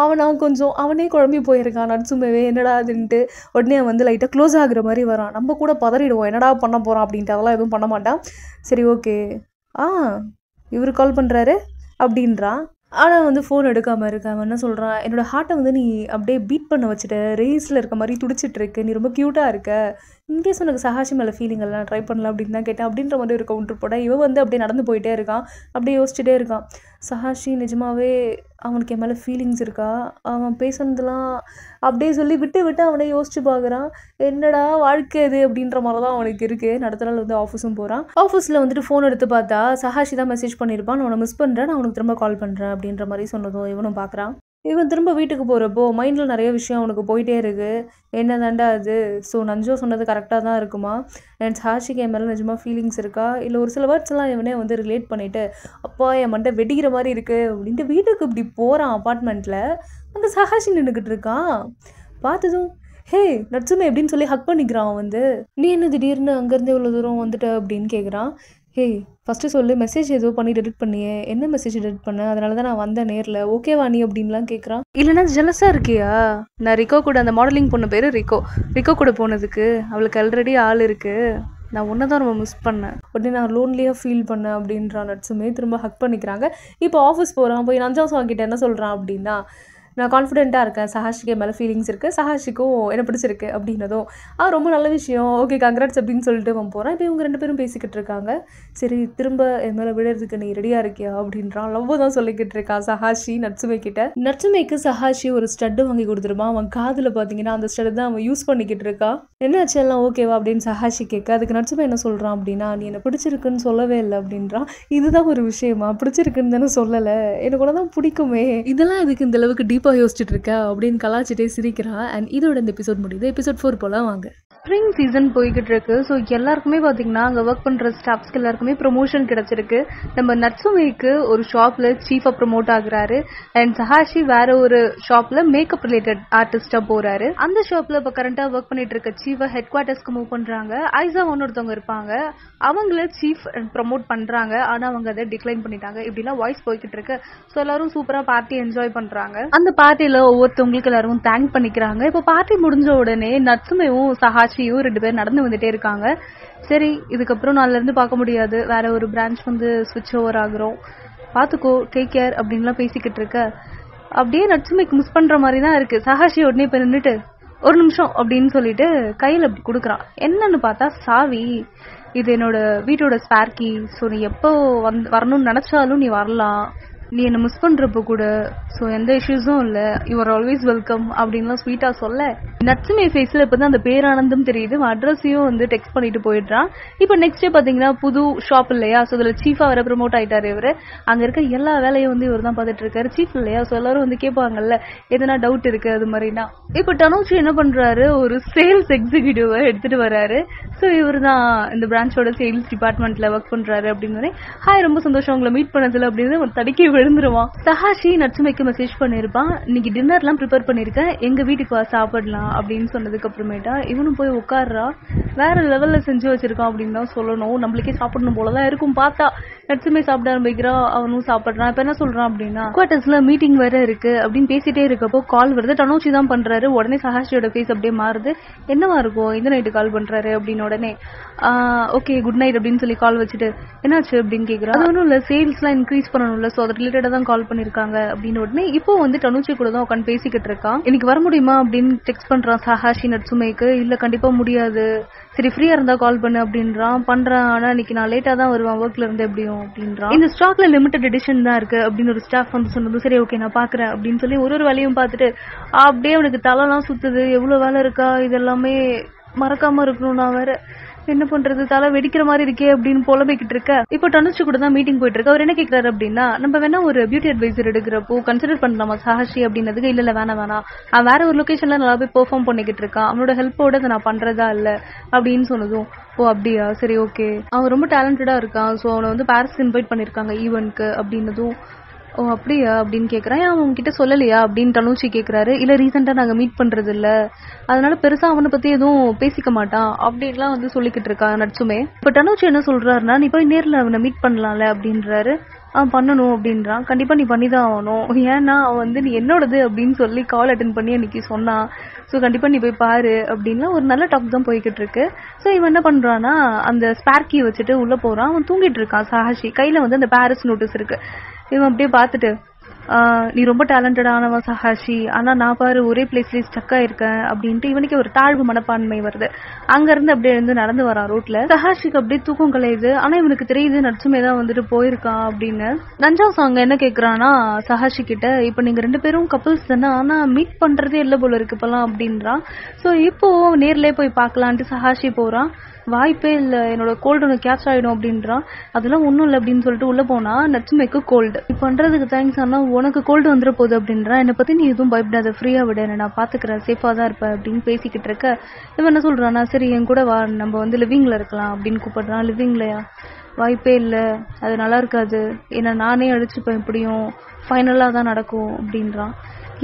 அவனே குழம்பி போயிருக்கான் நட்சுமேவே. என்னடா அதுன்ட்டு உடனே அவன் வந்து லைட்டாக க்ளோஸ் ஆகுற மாதிரி வரான். நம்ம கூட பதறிடுவோம், என்னடா பண்ண போகிறான் அப்படின்ட்டு. அதெல்லாம் எதுவும் பண்ண மாட்டான். "சரி ஓகே. ஆ இவரு கால் பண்ணுறாரு." அப்படின்றான். ஆனால் வந்து ஃபோன் எடுக்காமல் இருக்க. அவன் என்ன சொல்கிறான், "என்னோட ஹார்ட்டை வந்து நீ அப்படியே பீட் பண்ண வச்சுட்ட. ரேஸில் இருக்க மாதிரி துடிச்சிட்டு இருக்கு. நீ ரொம்ப க்யூட்டாக இருக்க. இன்கேஸ் உனக்கு சஹாஷி மேலே ஃபீலிங் எல்லாம் ட்ரை பண்ணலாம்." அப்படின்னு தான் கேட்டேன். அப்படின்ற மாதிரி ஒரு கவுண்டர் போட இவன் வந்து அப்படியே நடந்து போயிட்டே இருக்கான். அப்படியே யோசிச்சுட்டே இருக்கான். சஹாஷி நிஜமாவே அவனுக்கு என் மேலே ஃபீலிங்ஸ் இருக்கா? அவன் பேசுனதுலாம் அப்படியே சொல்லி விட்டு விட்டு அவனே யோசிச்சு பார்க்குறான். என்னடா வாழ்க்கை இது அப்படின்ற மாதிரி தான் அவனுக்கு இருக்குது. அடுத்த நாள் வந்து ஆஃபீஸும் போகிறான். ஆஃபீஸில் வந்துட்டு ஃபோன் எடுத்து பார்த்தா சஹாஷி தான் மெசேஜ் பண்ணியிருப்பான். "நான் உன்னை மிஸ் பண்ணுறேன். நான் உனக்கு திரும்ப கால் பண்ணுறேன்." அப்படின்ற மாதிரி சொன்னதும் இவனும் பார்க்குறான். இவன் திரும்ப வீட்டுக்கு போகிறப்போ மைண்டில் நிறைய விஷயம் அவனுக்கு போயிட்டே இருக்குது. என்ன தாண்டா அது, ஸோ நஞ்சோ சொன்னது கரெக்டாக தான் இருக்குமா, அண்ட் சஹாஷிக்கு என் மேலே நிஜமாக ஃபீலிங்ஸ் இருக்கா, இல்லை ஒரு சில வேர்ட்ஸ் எல்லாம் இவனே வந்து ரிலேட் பண்ணிவிட்டு, "அப்பா என் மண்டை வெடிக்கிற மாதிரி இருக்குது." அப்படின்ட்டு வீட்டுக்கு இப்படி போகிறான். அப்பார்ட்மெண்ட்டில் அங்கே சஹாஷி நின்றுக்கிட்டு இருக்கான். பார்த்ததும், "ஹே நட்சுமே" அப்படின்னு சொல்லி ஹக் பண்ணிக்கிறான். அவன் வந்து, "நீ என்ன திடீர்னு அங்கேருந்து இவ்வளோ தூரம் வந்துட்ட?" அப்படின்னு கேட்குறான். "ஹே ஃபஸ்ட்டு சொல்லு, மெசேஜ் ஏதோ பண்ணி டெலிட் பண்ணியே, என்ன மெசேஜ் டெலிட் பண்ண? அதனால தான் நான் வந்தேன் நேரில், ஓகேவா நீ?" அப்படின்லாம் கேட்குறான். "இல்லைனா ஜெலஸாக இருக்கியா? நான் ரிக்கோ கூட, அந்த மாடலிங் பொண்ணு பேர் ரிக்கோ கூட போனதுக்கு அவளுக்கு ஆல்ரெடி ஆள் இருக்குது. நான் ஒன்றை தான் ரொம்ப மிஸ் பண்ணேன். உடனே நான் லோன்லியாக ஃபீல் பண்ணேன்." அப்படின்றான் நட்சுமே. திரும்ப ஹக் பண்ணிக்கிறாங்க. இப்போ ஆஃபீஸ் போகிறான். போய் நஞ்சாசா கிட்ட என்ன சொல்கிறான் அப்படின்னா, நான் கான்ஃபிடென்ட்டாக இருக்கேன், சஹாஷிக்கு என் மேலே ஃபீலிங்ஸ் இருக்குது, சஹாஷிக்கும் என்ன பிடிச்சிருக்கு அப்படின்னதும் ரொம்ப நல்ல விஷயம், ஓகே கங்க்ராட்ஸ் அப்படின்னு சொல்லிட்டு அவன் போகிறான். இப்போ இவங்க 2 பேரும் பேசிக்கிட்டு இருக்காங்க. சரி திரும்ப என் மேலே விடுறதுக்கு நீ ரெடியாக இருக்கியா அப்படின்றான். லவ் தான் சொல்லிக்கிட்டு இருக்கான் சஹாஷி நட்சுமே கிட்ட. நட்சுமேக்கு சஹாஷி ஒரு ஸ்டட்டு வாங்கி கொடுத்துருப்பான். அவன் காதில் பார்த்தீங்கன்னா அந்த ஸ்டட்டு தான் அவன் யூஸ் பண்ணிக்கிட்டு இருக்கான். என்னாச்சு எல்லாம் ஓகேவா அப்படின்னு சஹாஷி கேட்க, அதுக்கு நட்சுமே என்ன சொல்கிறான் அப்படின்னா, நீ என்ன பிடிச்சிருக்குன்னு சொல்லவே இல்லை அப்படின்றான். இதுதான் ஒரு விஷயமா, பிடிச்சிருக்குன்னு தானே சொல்லலை, எனக்கு கூட தான் பிடிக்குமே, இதெல்லாம் இதுக்கு இந்த அளவுக்கு டீப்பாக யோசிச்சுட்டு இருக்க அப்படின்னு கலாச்சிட்டே சிரிக்கிறான். அண்ட் இதோட இந்த எபிசோட் முடியுது. எபிசோட் 4 போலாம் வாங்க. ஸ்ப்ரிங் சீசன் போய்கிட்டு இருக்கு. ஸோ எல்லாருக்குமே பார்த்தீங்கன்னா அங்கே ஒர்க் பண்ணுற ஸ்டாஃப்ஸ்க்கு எல்லாருக்குமே ப்ரொமோஷன் கிடச்சிருக்கு. நம்ம நட்சுமேக்கு ஒரு ஷாப்பில் சீஃபாக ப்ரமோட் ஆகுறாரு. அண்ட் சஹாஷி வேற ஒரு ஷாப்பில் மேக்கப் ரிலேட்டட் ஆர்டிஸ்டாக போகிறாரு. அந்த ஷாப்பில் இப்போ கரண்ட்டாக ஒர்க் பண்ணிட்டு இருக்க சீஃபை ஹெட் குவார்ட்டர்ஸ்க்கு மூவ் பண்ணுறாங்க. ஐசா ஒருத்தவங்க இருப்பாங்க, அவங்கள சீஃப் ப்ரமோட் பண்ணுறாங்க. ஆனால் அவங்க அதை டிக்ளைன் பண்ணிட்டாங்க. இப்படிலாம் வாய்ஸ் போய்கிட்டு இருக்கு. ஸோ எல்லாரும் சூப்பராக பார்ட்டி என்ஜாய் பண்ணுறாங்க. அந்த பார்ட்டியில் ஒவ்வொருத்தவங்களுக்கு எல்லாரும் தேங்க் பண்ணிக்கிறாங்க. இப்போ பார்ட்டி முடிஞ்ச உடனே நட்சுமேவும் சஹாஷியும் 2 பேர் நடந்து வந்துட்டே இருக்காங்க. சரி இதுக்கப்புறம் நாளில இருந்து பார்க்க முடியாது, வேற ஒரு பிரான்ச் வந்து ஸ்விட்ச் ஓவர் ஆகுறோம், பார்த்துக்கோ, டேக் கேர் அப்படின்லாம் பேசிக்கிட்டு இருக்க. அப்படியே நட்சுமேக்கு மிஸ் பண்ற மாதிரி தான் இருக்கு. சஹாஷி உடனே போய் நின்றுட்டு ஒரு நிமிஷம் அப்படின்னு சொல்லிட்டு கையில் அப்படி கொடுக்குறான். என்னன்னு பார்த்தா சாவி. இது என்னோட வீட்டோட ஸ்பேர் கீ. ஸோ நீ எப்போ வரணும்னு நினைச்சாலும் நீ வரலாம், நீ என்ன மிஸ் பண்றப்ப கூட, ஸோ எந்த இஷ்யூஸும் இல்லை, யூ ஆர் ஆல்வேஸ் வெல்கம் அப்படின்லாம் ஸ்வீட்டா சொல்ல, நட்சுமே ஃபேஸில் இப்போ தான் அந்த பேரானந்தம் தெரியுது. அட்ரஸையும் வந்து டெக்ஸ்ட் பண்ணிட்டு போயிடுறான். இப்போ நெக்ஸ்ட் டே பார்த்தீங்கன்னா புது ஷாப் இல்லையா, ஸோ அதில் சீஃபாக வர ப்ரமோட் ஆயிட்டாரு இவர். அங்கே இருக்க எல்லா வேலையும் வந்து இவர் தான் பார்த்துட்டு இருக்காரு. சீஃப் இல்லையா, ஸோ எல்லாரும் வந்து கேட்பாங்கல்ல எதனா டவுட் இருக்கு அது மாதிரினா. இப்போ டனோச்சி என்ன பண்றாரு, ஒரு சேல்ஸ் எக்ஸிக்யூட்டிவை எடுத்துட்டு வராரு. ஸோ இவர் தான் இந்த பிரான்ச்சோட சேல்ஸ் டிபார்ட்மெண்ட்ல ஒர்க் பண்றாரு அப்படின்னு. ஹாய், ரொம்ப சந்தோஷம் உங்களை மீட் பண்ணதுல அப்படின்னு தடுக்கி விழுந்துருவான். சஹாஷி நட்சுமேக்கு மெசேஜ் பண்ணிருப்பான், இன்னைக்கு டின்னர்லாம் ப்ரிப்பேர் பண்ணிருக்கேன், எங்க வீட்டுக்கு வா சாப்பிடலாம் அப்படின்னு சொன்னதுக்கு அப்புறமேட்டா இவனும் போய் உட்கார்றா. வேற லெவல்ல செஞ்சு வச்சிருக்கான் அப்படின்னு தான் சொல்லணும். நம்மளுக்கே சாப்பிடணும் போலதான் இருக்கும். பார்த்தா நட்சுமே சாப்பிட ஆரம்பிக்கிறான், அவனும் சாப்பிடுறான். இப்ப என்ன சொல்றான் அப்படின்னா, குவார்டர்ஸ்ல மீட்டிங் வேற இருக்கு அப்படின்னு பேசிட்டே இருக்கப்போ கால் வருது. டனோச்சி தான் பண்றாரு. உடனே சஹாஷியோட ஃபேஸ் அப்படியே மாறுது. என்னவா இருக்கும், இந்த நைட்டு கால் பண்றாரு அப்படின்னு. உடனே ஓகே குட் நைட் அப்படின்னு சொல்லி கால் வச்சுட்டு என்னாச்சு அப்படின்னு கேட்குறான். அது ஒன்றும் இல்லை, சேல்ஸ்லாம் இன்க்ரீஸ் பண்ணணும்ல, ஸோ அது ரிலேட்டடாக தான் கால் பண்ணியிருக்காங்க அப்படின்னு. உடனே இப்போ வந்து டனோச்சி கூட தான் உட்காந்து பேசிக்கிட்டு இருக்கான். இன்னைக்கு வர முடியுமா அப்படின்னு டெக்ஸ்ட் பண்றான் சஹாஷி நட்சுமேக்கு. இல்லை கண்டிப்பா முடியாது, சரி ஃப்ரீயா இருந்தா கால் பண்ணு அப்படின்றான். பண்றான், ஆனா இன்னைக்கு நான் லேட்டா தான் வருவேன் ஒர்க்ல இருந்து எப்படியும் அப்படின்றான். இந்த ஸ்டாக்ல லிமிடெட் எடிஷன் தான் இருக்கு அப்படின்னு ஒரு ஸ்டாஃப் வந்து சொன்னது. சரி ஓகே நான் பாக்குறேன் அப்படின்னு சொல்லி ஒரு வேலையும் பார்த்துட்டு அப்படியே அவனுக்கு தலைலாம் சுத்துது. எவ்வளவு வேலை இருக்கா, இதெல்லாமே மறக்காம இருக்கணும், நான் வேற என்ன பண்றது, தலை வெடிக்கிற மாதிரி இருக்கே அப்படின்னு புலம்பிக்கிட்டு இருக்க. இப்போ டனுச்சி கூட தான் மீட்டிங் போயிட்டு இருக்கு. அவர் என்ன கேட்கிறாரு அப்படின்னா, நம்ம வேணா ஒரு பியூட்டி அட்வைசர் எடுக்கிறப்போ கன்சிடர் பண்ணலாமா சஹாஷி அப்படின்னதுக்கு, இல்ல வேணாம் அவன் வேற ஒரு லொகேஷன்ல நல்லா போய் பெர்ஃபார்ம் பண்ணிக்கிட்டு இருக்கான், அவனோட ஹெல்ப்போட அதை நான் பண்றதா இல்ல அப்படின்னு சொன்னதும், ஓ அப்படியா சரி ஓகே, அவன் ரொம்ப டேலண்டடா இருக்கான், ஸோ அவனை வந்து பாரிஸ்க்கு இன்வைட் பண்ணிருக்காங்க ஈவென்ட்க்கு அப்படின்னதும், ஓ அப்படியா அப்படின்னு கேட்குறேன். அவன் உங்ககிட்ட சொல்லலையா அப்படின்னு டனூச்சி கேட்குறாரு. இல்லை ரீசெண்டாக நாங்கள் மீட் பண்ணுறது இல்லை, அதனால பெருசாக அவனை பற்றி எதுவும் பேசிக்க மாட்டான் அப்படின்லாம் வந்து சொல்லிக்கிட்டு இருக்கான் நட்சுமே. இப்போ டனூச்சி என்ன சொல்கிறாருன்னா, நீ போய் நேரில் அவனை மீட் பண்ணலாம்ல அப்படின்றாரு. பண்ணணும் அப்படின்றான். கண்டிப்பாக நீ பண்ணி தான் ஆகணும், ஏன்னா அவன் வந்து நீ என்னோடது அப்படின்னு சொல்லி கால் அட்டன் பண்ணி அன்னைக்கு சொன்னான், ஸோ கண்டிப்பாக நீ போய் பாரு அப்படின்லாம் ஒரு நல்ல டாக் தான் போய்கிட்டு இருக்கு. ஸோ இவன் என்ன பண்ணுறான்னா, அந்த ஸ்பேர் கீ வச்சுட்டு உள்ளே போகிறான். அவன் தூங்கிட்டு இருக்கான் சஹாஷி. கையில் வந்து அந்த பாரிஸ் நோட்டீஸ் இருக்கு. இவன் அப்படியே பார்த்துட்டு, நீ ரொம்ப டேலண்டடானவன் சஹாஷி, ஆனா நான் பாரு ஒரே பிளேஸ்லயே ஸ்டக் ஆயிருக்கேன் அப்படின்ட்டு இவனுக்கு ஒரு தாழ்வு மனப்பான்மை வருது. அங்க இருந்து அப்படியே இருந்து நடந்து வரான் ரோட்ல. சஹாஷிக்கு அப்படியே தூக்கம் கலையுது. ஆனா இவனுக்கு தெரியுது நட்சுமே தான் வந்துட்டு போயிருக்கான் அப்படின்னு. நஞ்சாவ் சாங் என்ன கேக்குறான்னா சஹாஷி கிட்ட, இப்ப நீங்க 2 பேரும் கப்பிள்ஸ் தானே, ஆனா மீட் பண்றதே இல்ல போல இருக்கு இப்பெல்லாம் அப்படின்றான். சோ இப்போ நேர்லயே போய் பாக்கலான்ட்டு சஹாஷி போறான். வாய்ப்பே இல்ல, என்னோட கோல்டு உனக்கு கேட்ச் ஆயிடும் அப்படின்றான். அதெல்லாம் ஒன்றும் இல்லை அப்படின்னு சொல்லிட்டு உள்ள போனா நட்சுமேக்கு கோல்டு. நீ பண்றதுக்கு தேங்க்ஸ், ஆனா உனக்கு கோல்டு வந்துட போகுது அப்படின்றான். என்னை பத்தி நீ எதுவும் பயப்படாத, ஃப்ரீயா விட, நான் பாத்துக்கிறேன், சேஃபா தான் இருப்பேன் அப்படின்னு பேசிக்கிட்டு இருக்க. இவன் என்ன சொல்றான்னா, சரி என் கூட வா, நம்ம வந்து லிவிங்ல இருக்கலாம் அப்படின்னு கூப்பிடுறான். லிவிங்லயா, வாய்ப்பே இல்லை, அது நல்லா இருக்காது, ஏன்னா நானே அடிச்சுப்பேன், எப்படியும் ஃபைனலா தான் நடக்கும் அப்படின்றான்.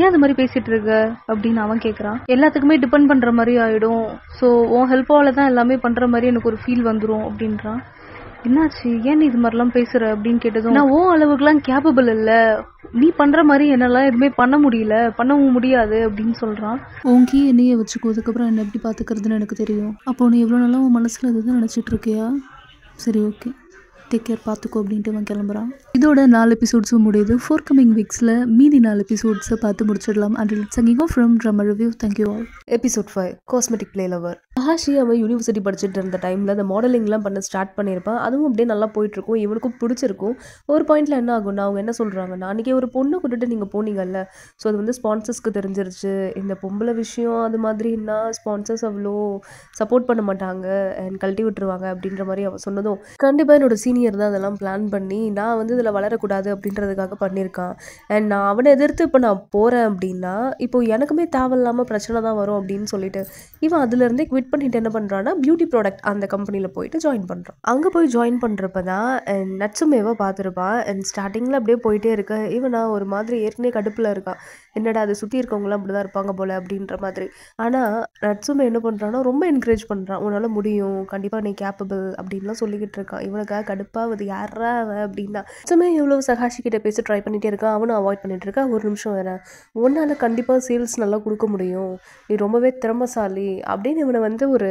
ஏன் அது மாதிரி பேசிட்டு இருக்க அப்படின்னு அவன் கேட்கறான். எல்லாத்துக்குமே டிபெண்ட் பண்ற மாதிரி ஆயிடும், ஸோ உன் ஹெல்ப்பால தான் எல்லாமே பண்ற மாதிரி எனக்கு ஒரு ஃபீல் வந்துடும் அப்படின்றான். என்னாச்சு, ஏன் நீ இது மாதிரிலாம் பேசுற அப்படின்னு கேட்டதும், நான் உன் அளவுக்குலாம் கேப்பபிள் இல்ல, நீ பண்ற மாதிரி என்னெல்லாம் எதுவுமே பண்ண முடியல, பண்ணவும் முடியாது அப்படின்னு சொல்றான். உங்கி என்னையே வச்சுக்கோ, அதுக்கப்புறம் என்ன எப்படி பாத்துக்கிறதுன்னு எனக்கு தெரியும். அப்போ நீ எவ்வளவு நாளா உன் மனசுல இதுதான் நினைச்சிட்டு இருக்கியா? சரி ஓகே, டேக் கேர் பார்த்துக்கோ அப்படின்ட்டு அவன் கிளம்புறான். இதோட 4 எபிசோட்ஸும் முடியுது. ஃபோர்கமிங் வீக்ஸில் மீதி 4 எபிசோட்ஸை பார்த்து முடிச்சிடலாம். And it's signing from drama review. Thank you all. Episode 5 cosmetic play lover. Sahashi அவன் யூனிவர்சிட்டி படிச்சுட்டு இருந்த டைமில் அந்த மாடலிங்லாம் பண்ண ஸ்டார்ட் பண்ணியிருப்பான். அதுவும் அப்படியே நல்லா போயிட்டுருக்கும். இவனுக்கும் பிடிச்சிருக்கும். ஒரு பாயிண்டில் என்ன ஆகும்னா அவங்க என்ன சொல்கிறாங்கன்னா, அன்றைக்கி ஒரு பொண்ணை கூட்டிட்டு நீங்கள் போனீங்கல்ல, ஸோ அது வந்து ஸ்பான்சர்ஸ்க்கு தெரிஞ்சிருச்சு. இந்த பொம்பளை விஷயம் அது மாதிரின்னா ஸ்பான்சர்ஸ் அவ்வளோ சப்போர்ட் பண்ண மாட்டாங்க அண்ட் கழட்டி விட்டுருவாங்க அப்படின்ற மாதிரி அவன் சொன்னதும், கண்டிப்பாக என்னோட சீனியர் தான் அதெல்லாம் பிளான் பண்ணி நான் வந்து இதில் வளரக்கூடாது அப்படின்றதுக்காக பண்ணியிருக்கான். அண்ட் நான் அவனை எதிர்த்து இப்போ நான் போகிறேன் அப்படின்னா இப்போது எனக்குமே தேவையில்லாமல் பிரச்சனை தான் வரும் அப்படின்னு சொல்லிட்டு இவன் அதுலேருந்தே குவிட் பண்ணிட்டு என்ன பண்ணுறான்னா பியூட்டி ப்ராடக்ட் அந்த கம்பெனியில் போயிட்டு ஜாயின் பண்ணுறான். அங்கே போய் ஜாயின் பண்ணுறப்ப தான் நட்சுமேவை பார்த்துருப்பான். அண்ட் ஸ்டார்டிங்கில் அப்படியே போயிட்டே இருக்க இவனா ஒரு மாதிரி ஏற்கனவே கடுப்பில் இருக்கான். என்னடா அதை சுற்றி இருக்கவங்களாம் அப்படி தான் இருப்பாங்க போல் அப்படின்ற மாதிரி. ஆனால் நட்சுமே என்ன பண்ணுறான்னா ரொம்ப என்கரேஜ் பண்ணுறான். உன்னால் முடியும், கண்டிப்பாக நீ கேப்பபிள் அப்படின்லாம் சொல்லிக்கிட்டு இருக்கான். இவனுக்காக கடுப்பாக அது யாரா அவன் அப்படின்னா நட்சுமே எவ்வளோ சகாஷி கிட்ட பேச ட்ரை பண்ணிகிட்டே இருக்கான். அவனும் அவாய்ட் பண்ணிட்டு இருக்கான். ஒரு நிமிஷம் வேற, உன்னால் கண்டிப்பாக சேல்ஸ் நல்லா கொடுக்க முடியும், நீ ரொம்பவே திறமைசாலி அப்படின்னு இவனை வந்து ஒரு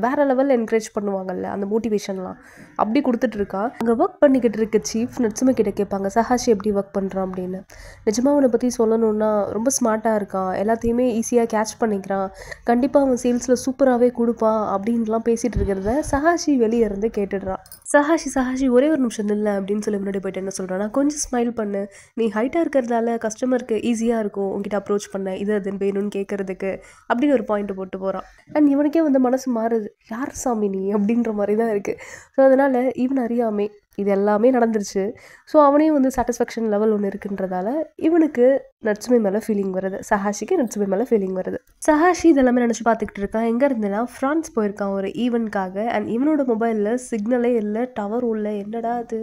வேற லெவலில் என்கரேஜ் பண்ணுவாங்கல்ல, அந்த மோட்டிவேஷன்லாம் அப்படி கொடுத்துட்டு இருக்கான். அங்கே ஒர்க் பண்ணிக்கிட்டு இருக்க சீஃப் நட்சுமே கிட்ட கேட்பாங்க சஹாஷி எப்படி ஒர்க் பண்ணுறான் அப்படின்னு. நிஜமாக அவனை பற்றி சொல்லணுன்னா ரொம்ப ஸ்மார்ட்டாக இருக்கான், எல்லாத்தையுமே ஈஸியாக கேட்ச் பண்ணிக்கிறான், கண்டிப்பாக அவன் சேல்ஸில் சூப்பராகவே கொடுப்பான் அப்படின்லாம் பேசிகிட்டு இருக்கிறத சஹாஷி வெளியே இருந்து கேட்டுடுறான். சஹாஷி ஒரே ஒரு நிமிஷம் இல்லை அப்படின்னு சொல்லி முன்னாடி போயிட்டு என்ன சொல்கிறான்னா, கொஞ்சம் ஸ்மைல் பண்ணு, நீ ஹைட்டாக இருக்கிறதால கஸ்டமருக்கு ஈஸியாக இருக்கும் உங்ககிட்ட அப்ரோச் பண்ண, இது அதுன்னு வேணும்னு கேட்குறதுக்கு அப்படின்னு ஒரு பாயிண்ட் போட்டு போகிறான். அண்ட் இவனுக்கே வந்து மனசு மாறுது, யார் சாமி நீ அப்படின்ற மாதிரி தான் இருக்குது. ஸோ அதனால் இவன் அறியாமே இது எல்லாமே நடந்துருச்சு. ஸோ அவனையும் வந்து சாட்டிஸ்ஃபேக்ஷன் லெவல் ஒன்று இருக்குன்றதால இவனுக்கு நட்சுமே மேலே ஃபீலிங் வருது, சஹாஷிக்கு நட்சுமே மேலே ஃபீலிங் வருது. சஹாஷி இதெல்லாமே நினச்சி பார்த்துக்கிட்டு இருக்கான். எங்கே இருந்துன்னா ஃப்ரான்ஸ் போயிருக்கான் ஒரு ஈவெண்ட்காக. அண்ட் இவனோட மொபைலில் சிக்னலே இல்லை, டவர் உள்ள, என்னடா அது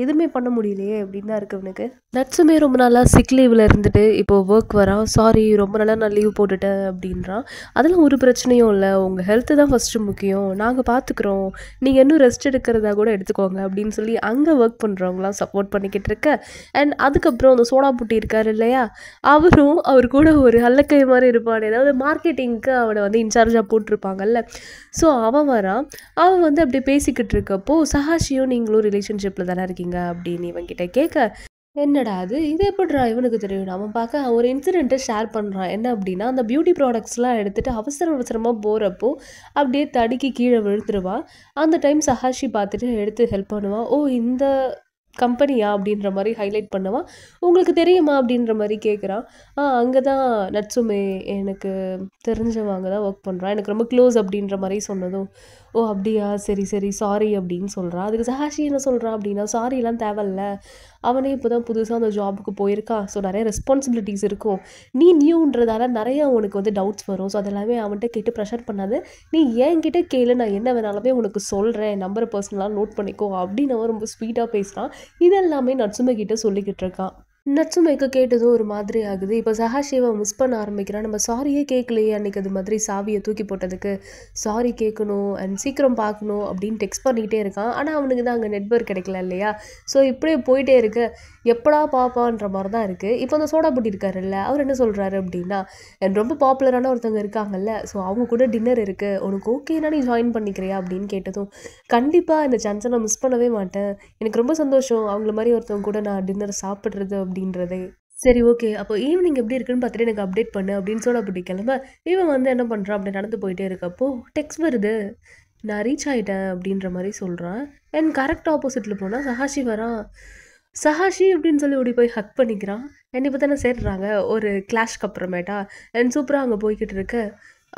எதுவுமே பண்ண முடியலையே அப்படின்னு தான் இருக்குது இவனுக்கு. நட்சுமே ரொம்ப நாளாக சிக் லீவில் இருந்துட்டு இப்போது ஒர்க் வரான். சாரி ரொம்ப நாளாக நான் லீவ் போட்டுட்டேன் அப்படின்றான். அதெல்லாம் ஒரு பிரச்சனையும் இல்லை, உங்கள் ஹெல்த்து தான் ஃபஸ்ட்டு முக்கியம், நாங்கள் பார்த்துக்குறோம், நீங்கள் இன்னும் ரெஸ்ட் எடுக்கிறதா கூட எடுத்துக்கோங்க அப்படின்னு சொல்லி அங்கே ஒர்க் பண்ணுறவங்களாம் சப்போர்ட் பண்ணிக்கிட்டு இருக்க. அண்ட் அதுக்கப்புறம் அந்த சோடா புட்டி இருக்கார் இல்லையா, அவரும் அவர் கூட ஒரு அல்லக்கை மாதிரி இருப்பான். ஏதாவது மார்க்கெட்டிங்க்கு அவனை வந்து இன்சார்ஜாக போட்டிருப்பாங்கல்ல, ஸோ அவன் வரான். அவன் வந்து அப்படியே பேசிக்கிட்டு இருக்கப்போ சஹாஷியும் நீங்களும் ரிலேஷன்ஷிப்பில் தானே இருக்கீங்க அப்படின்னு இவன்கிட்ட கேட்க, என்னடா இது எப்படிடா இவனுக்கு தெரியும், அவன் பார்க்க ஒரு இன்சிடெண்ட்டை ஷேர் பண்ணுறான். என்ன அப்படின்னா அந்த பியூட்டி ப்ராடக்ட்ஸ்லாம் எடுத்துகிட்டு அவசரமாக போகிறப்போ அப்படியே தடுக்கி கீழே விழுத்துருவான். அந்த டைம் சஹாஷி பார்த்துட்டு எடுத்து ஹெல்ப் பண்ணுவான். ஓ இந்த கம்பெனியா அப்படின்ற மாதிரி ஹைலைட் பண்ணுவான். உங்களுக்கு தெரியுமா அப்படின்ற மாதிரி கேட்குறான். அங்கே தான் நட்சுமே எனக்கு தெரிஞ்சவங்க தான் ஒர்க் பண்ணுறான், எனக்கு ரொம்ப க்ளோஸ் அப்படின்ற மாதிரி சொன்னதும், ஓ அப்படியா, சரி சாரி அப்படின்னு சொல்கிறான். அதுக்கு சஹாஷி என்ன சொல்கிறான் அப்படின்னா, சாரிலாம் தேவையில்ல, அவனே இப்போ தான் புதுசாக அந்த ஜாபுக்கு போயிருக்கான், ஸோ நிறைய ரெஸ்பான்சிபிலிட்டிஸ் இருக்கும், நீ நியூன்றதால நிறைய உனக்கு வந்து டவுட்ஸ் வரும், ஸோ அதெல்லாமே அவன்கிட்ட கேட்டு ப்ரெஷர் பண்ணாது, நீ என்கிட்ட கேளு, நான் என்ன வேணாலுமே உனக்கு சொல்கிறேன், நம்பரை பர்சனலாக நோட் பண்ணிக்கோ அப்படின்னு அவன் ரொம்ப ஸ்வீட்டாக பேசுகிறான். இதெல்லாமே நட்சுமே கிட்ட சொல்லிக்கிட்டு இருக்கான். நட்சுமைக்கு கேட்டதும் ஒரு மாதிரி ஆகுது. இப்போ சஹாஷிவை மிஸ் பண்ண ஆரம்பிக்கிறான். நம்ம சாரியே கேட்கலையே அன்றைக்கி அது மாதிரி சாவியை தூக்கி போட்டதுக்கு, சாரி கேட்கணும் அண்ட் சீக்கிரம் பார்க்கணும் அப்படின்னு டெக்ஸ்ட் பண்ணிக்கிட்டே இருக்கான். ஆனால் அவனுக்கு தான் அங்கே நெட்வொர்க் கிடைக்கல இல்லையா, ஸோ இப்படியே போயிட்டே இருக்கு, எப்படா பாப்பான்ற மாதிரி தான் இருக்குது. இப்போ அந்த சோடா புட்டி இருக்காருல்ல, அவர் என்ன சொல்கிறாரு அப்படின்னா, ரொம்ப பாப்புலரான ஒருத்தவங்க இருக்காங்கல்ல, ஸோ அவங்க கூட டின்னர் இருக்குது, உனக்கு ஓகேனா நீ ஜாயின் பண்ணிக்கிறியா அப்படின்னு கேட்டதும், கண்டிப்பாக இந்த சான்ஸை நான் மிஸ் பண்ணவே மாட்டேன், எனக்கு ரொம்ப சந்தோஷம் அவங்கள மாதிரி ஒருத்தவங்க கூட நான் டின்னர் சாப்பிட்றது அப்படின்றதே. சரி ஓகே, அப்போ ஈவினிங் எப்படி இருக்குன்னு பார்த்துட்டு எனக்கு அப்டேட் பண்ணு அப்படின்னு சோடா புட்டி கிளம்ப இவன் வந்து என்ன பண்ணுறான், அப்படி நடந்து போயிட்டே இருக்கப்போ டெக்ஸ்ட் வருது, நான் ரீச் ஆகிட்டேன் அப்படின்ற மாதிரி சொல்கிறான். அண்ட் கரெக்ட் ஆப்போசிட்டில் போனால் சஹாஷி வரான். சஹாஷி அப்படின்னு சொல்லி ஓடி போய் ஹக் பண்ணிக்கிறான். அண்ட் இப்போ தானே சேர்றாங்க ஒரு கிளாஷ்க்கு அப்புறமேட்டா. அண்ட் சூப்பராக அங்கே போய்கிட்டு இருக்க,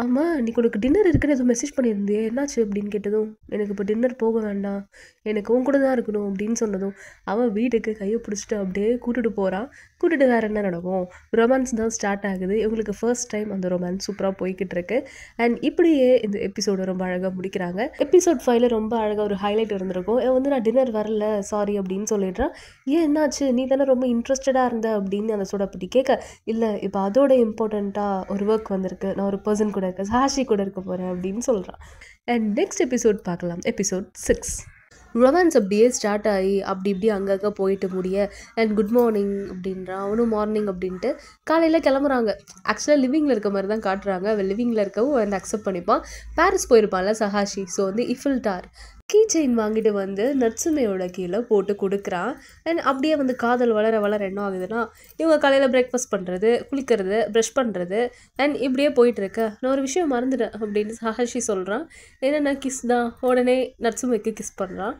ஆமாம் இன்னைக்கு உனக்கு டின்னர் இருக்குன்னு எதுவும் மெசேஜ் பண்ணியிருந்தியே, என்னாச்சு அப்படின்னு கேட்டதும், எனக்கு இப்போ டின்னர் போக வேண்டாம், எனக்கு உன் கூட தான் இருக்கணும் அப்படின்னு சொன்னதும் அவன் வீட்டுக்கு கையை பிடிச்சிட்டு அப்படியே கூட்டிட்டு போகிறான். கூட்டிட்டு வேறு என்ன நடக்கும், ரொமான்ஸ் தான் ஸ்டார்ட் ஆகுது. இவங்களுக்கு ஃபர்ஸ்ட் டைம் அந்த ரொமான்ஸ் சூப்பராக போய்கிட்டு இருக்கு. அண்ட் இப்படியே இந்த எபிசோடு ரொம்ப அழகாக முடிக்கிறாங்க. எபிசோட் 5ல் ரொம்ப அழகாக ஒரு ஹைலைட் இருந்திருக்கும். வந்து நான் டின்னர் வரல சாரி அப்படின்னு சொல்லிடுறான். ஏன் என்னாச்சு, நீ தானே ரொம்ப இன்ட்ரெஸ்டடாக இருந்த அப்படின்னு அந்த சோடா புட்டி கேட்க, இல்லை இப்போ அதோட இம்பார்ட்டண்ட்டாக ஒரு ஒர்க் வந்திருக்கு, நான் ஒரு பர்சன் கூட இருக்க சஹாஷி கூட இருக்க போகிறேன் அப்படின்னு சொல்கிறான். அண்ட் நெக்ஸ்ட் எபிசோட் பார்க்கலாம். எபிசோட் 6 ரொமான்ஸ் அப்படியே ஸ்டார்ட் ஆகி அப்படி இப்படி அங்கங்கே போயிட்டு முடிய. அண்ட் குட் மார்னிங் அப்படின்றான், அவனும் மார்னிங் அப்படின்ட்டு காலையில் கிளம்புறாங்க. ஆக்சுவலாக லிவிங்கில் இருக்க மாதிரி தான் காட்டுறாங்க. அவன் லிவிங்கில் இருக்கவும் வந்து அக்செப்ட் பண்ணிப்பான். பாரிஸ் போயிருப்பான்ல சஹாஷி, ஸோ வந்து இஃபில் டார் கீ செயின் வாங்கிட்டு வந்து நட்சுமையோட கீழே போட்டு கொடுக்குறான். அண்ட் அப்படியே வந்து காதல் வளர வளர என்ன ஆகுதுன்னா, இவங்க காலையில் பிரேக்ஃபாஸ்ட் பண்ணுறது, குளிக்கிறது, ப்ரஷ் பண்ணுறது அண்ட் இப்படியே போயிட்டுருக்கு. நான் ஒரு விஷயம் மறந்துட்டேன் அப்படின்னு சஹாஷி சொல்கிறான். என்னென்ன கிஸ் தான். உடனே நட்சுமைக்கு கிஸ் பண்ணுறான்.